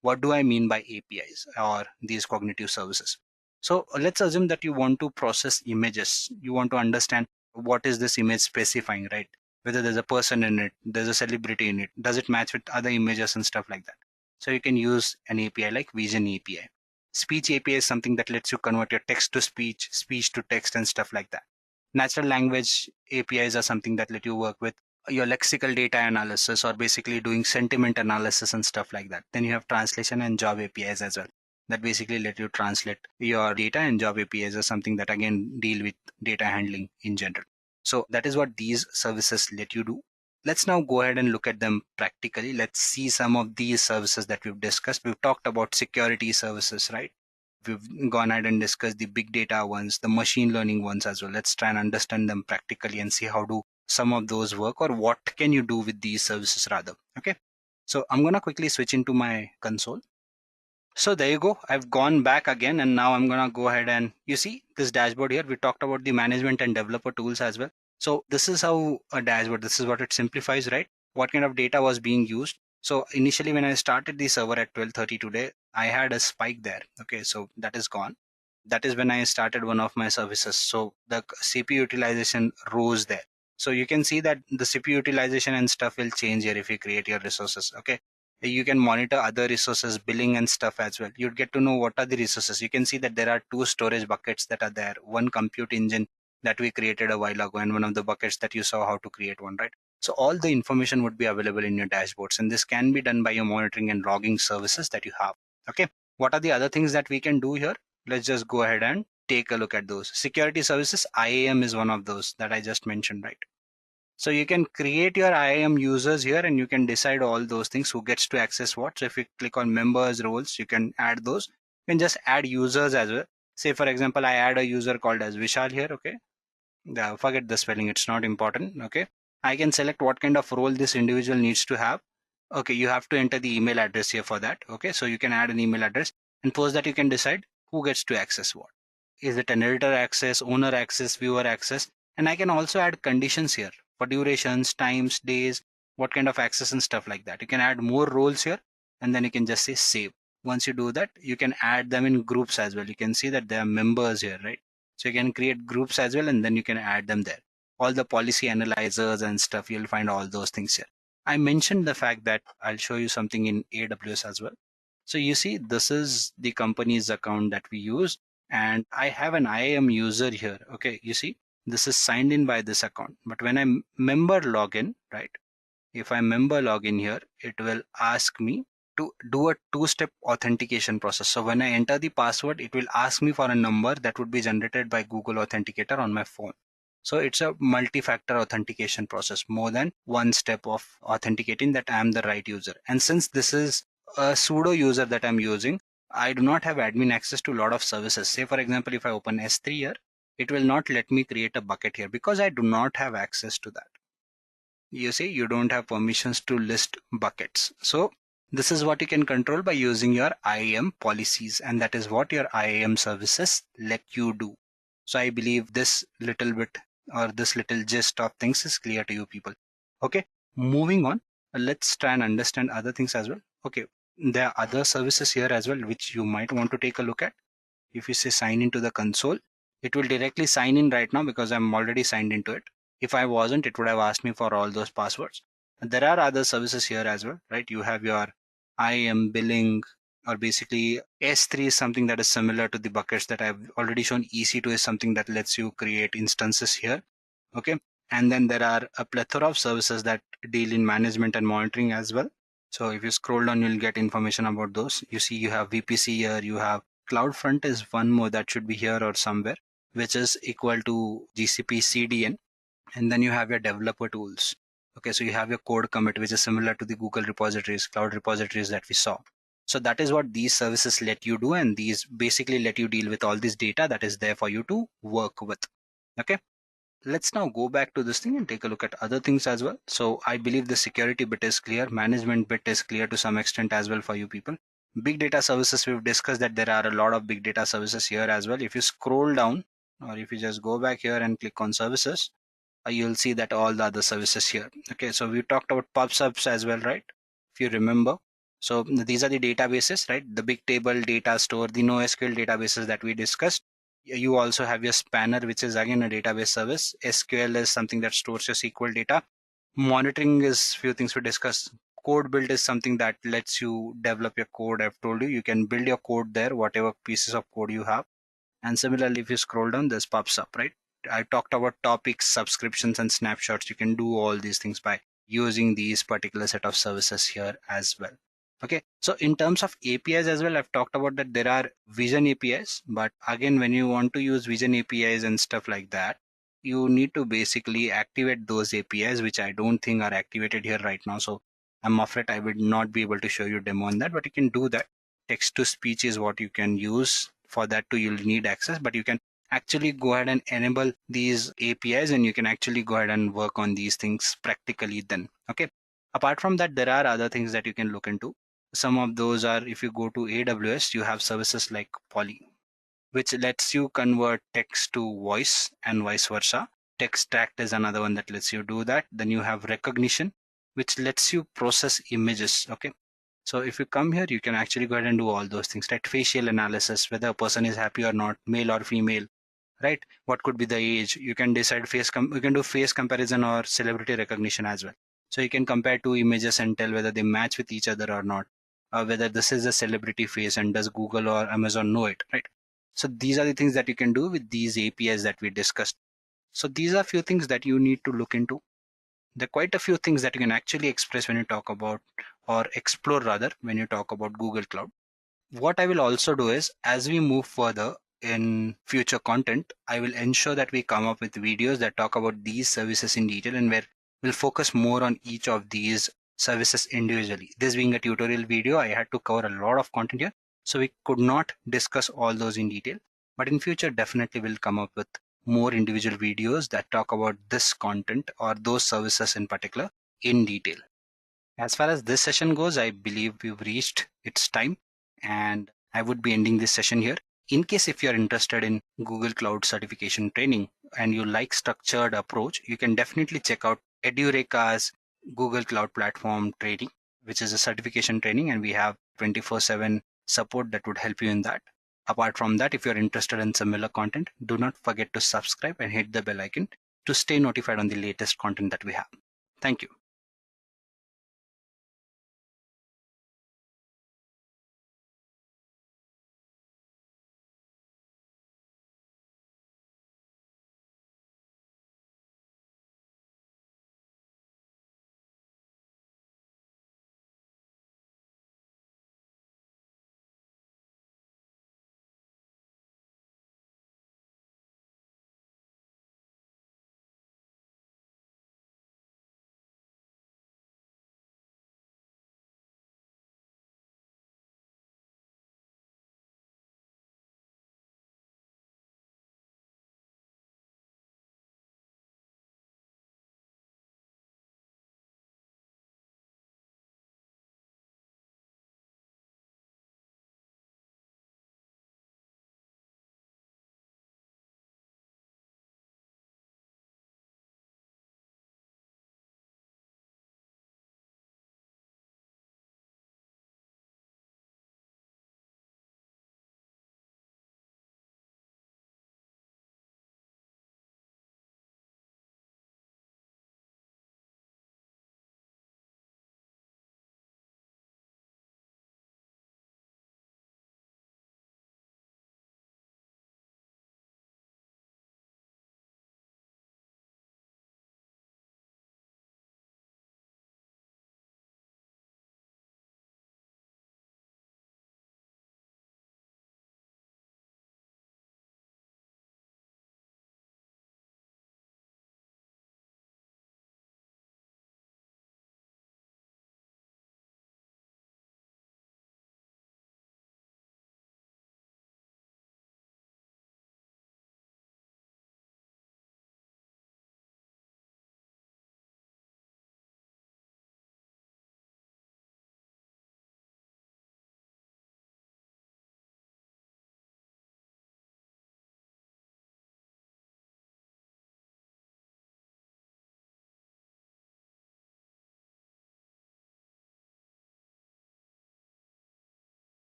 What do I mean by APIs or these cognitive services? So let's assume that you want to process images. You want to understand what is this image specifying, right? Whether there's a person in it, there's a celebrity in it, does it match with other images and stuff like that. So you can use an API like Vision API. Speech API is something that lets you convert your text to speech, speech to text and stuff like that. Natural language APIs are something that let you work with your lexical data analysis or basically doing sentiment analysis and stuff like that. Then you have translation and job APIs as well that basically let you translate your data, and job APIs are something that again deal with data handling in general. So that is what these services let you do. Let's now go ahead and look at them practically. Let's see some of these services that we've discussed. We've talked about security services, right? We've gone ahead and discussed the big data ones, the machine learning ones as well. Let's try and understand them practically and see how do some of those work, or what can you do with these services rather. Okay. So I'm going to quickly switch into my console. So there you go. I've gone back again and now I'm going to go ahead and you see this dashboard here. We talked about the management and developer tools as well. So this is how a dashboard, this is what it simplifies, right? What kind of data was being used. So initially when I started the server at 12:30 today, I had a spike there. Okay, so that is gone. That is when I started one of my services. So the CPU utilization rose there. So you can see that the CPU utilization and stuff will change here if you create your resources. Okay, you can monitor other resources, billing and stuff as well. You'd get to know what are the resources. You can see that there are two storage buckets that are there, one compute engine that we created a while ago, and one of the buckets that you saw how to create one, right? So all the information would be available in your dashboards, and this can be done by your monitoring and logging services that you have. Okay, what are the other things that we can do here? Let's just go ahead and take a look at those. Security services, IAM is one of those that I just mentioned, right? So you can create your IAM users here and you can decide all those things, who gets to access what. So if you click on members roles, you can add those. You can just add users as well. Say for example, I add a user called as Vishal here. Okay, forget the spelling, it's not important. Okay, I can select what kind of role this individual needs to have. Okay, you have to enter the email address here for that. Okay, so you can add an email address, and post that you can decide who gets to access what. Is it an editor access, owner access, viewer access? And I can also add conditions here for durations, times, days, what kind of access and stuff like that. You can add more roles here and then you can just say save. Once you do that, you can add them in groups as well. You can see that there are members here, right? So you can create groups as well and then you can add them there. All the policy analyzers and stuff, you'll find all those things here. I mentioned the fact that I'll show you something in AWS as well. So you see, this is the company's account that we use, and I have an IAM user here. Okay, you see, this is signed in by this account. But when I member login, right? If I member login here, it will ask me to do a two-step authentication process. So when I enter the password, it will ask me for a number that would be generated by Google Authenticator on my phone. So it's a multi-factor authentication process, more than one step of authenticating that I am the right user. And since this is a pseudo user that I'm using, I do not have admin access to a lot of services. Say for example, if I open S3 here, it will not let me create a bucket here because I do not have access to that. You see, you don't have permissions to list buckets. So this is what you can control by using your IAM policies, and that is what your IAM services let you do. So I believe this little bit or this little gist of things is clear to you people. Okay, moving on, let's try and understand other things as well. Okay, there are other services here as well which you might want to take a look at. If you say sign into the console, it will directly sign in right now because I'm already signed into it. If I wasn't, it would have asked me for all those passwords. And there are other services here as well, right? You have your IAM billing, or basically S3 is something that is similar to the buckets that I've already shown. EC2 is something that lets you create instances here. Okay. And then there are a plethora of services that deal in management and monitoring as well. So if you scroll down, you'll get information about those. You see, you have VPC here, you have CloudFront is one more that should be here or somewhere, which is equal to GCP CDN. And then you have your developer tools. Okay, so you have your code commit, which is similar to the Google repositories, cloud repositories that we saw. So that is what these services let you do, and these basically let you deal with all this data that is there for you to work with. Okay, let's now go back to this thing and take a look at other things as well. So I believe the security bit is clear, management bit is clear to some extent as well for you people. Big data services, we've discussed that there are a lot of big data services here as well. If you scroll down, or if you just go back here and click on services, you'll see that all the other services here. Okay, so we talked about pub/subs as well, right? If you remember. So these are the databases, right? The big table data store, the NoSQL databases that we discussed. You also have your spanner, which is again a database service. SQL is something that stores your SQL data. Monitoring is few things we discussed. Code build is something that lets you develop your code. I've told you, you can build your code there, whatever pieces of code you have. And similarly, if you scroll down, this pops up, right? I talked about topics, subscriptions, and snapshots. You can do all these things by using these particular set of services here as well. Okay, so in terms of APIs as well, I've talked about that there are vision APIs, but again, when you want to use vision APIs and stuff like that, you need to basically activate those APIs, which I don't think are activated here right now. So I'm afraid I will not be able to show you a demo on that, but you can do that. Text to speech is what you can use. For that too, you'll need access, but you can actually go ahead and enable these APIs and you can actually go ahead and work on these things practically then. Okay. Apart from that, there are other things that you can look into. Some of those are, if you go to AWS, you have services like Poly, which lets you convert text to voice and vice versa. Textract is another one that lets you do that. Then you have Rekognition, which lets you process images. Okay. So if you come here, you can actually go ahead and do all those things, right? Facial analysis, whether a person is happy or not, male or female, right? What could be the age? You can decide you can do face comparison or celebrity recognition as well. So you can compare two images and tell whether they match with each other or not, whether this is a celebrity face and does Google or Amazon know it, right? So these are the things that you can do with these APIs that we discussed. So these are a few things that you need to look into. There are quite a few things that you can actually express when you talk about, or explore rather, when you talk about Google Cloud. What I will also do is, as we move further in future content, I will ensure that we come up with videos that talk about these services in detail, and where we'll focus more on each of these services individually. This being a tutorial video, I had to cover a lot of content here, so we could not discuss all those in detail. But in future, definitely we'll come up with more individual videos that talk about this content or those services in particular in detail. As far as this session goes, I believe we've reached its time, and I would be ending this session here. In case if you're interested in Google Cloud certification training and you like structured approach, you can definitely check out Edureka's Google Cloud Platform training, which is a certification training, and we have 24/7 support that would help you in that. Apart from that, if you're interested in similar content, do not forget to subscribe and hit the bell icon to stay notified on the latest content that we have. Thank you.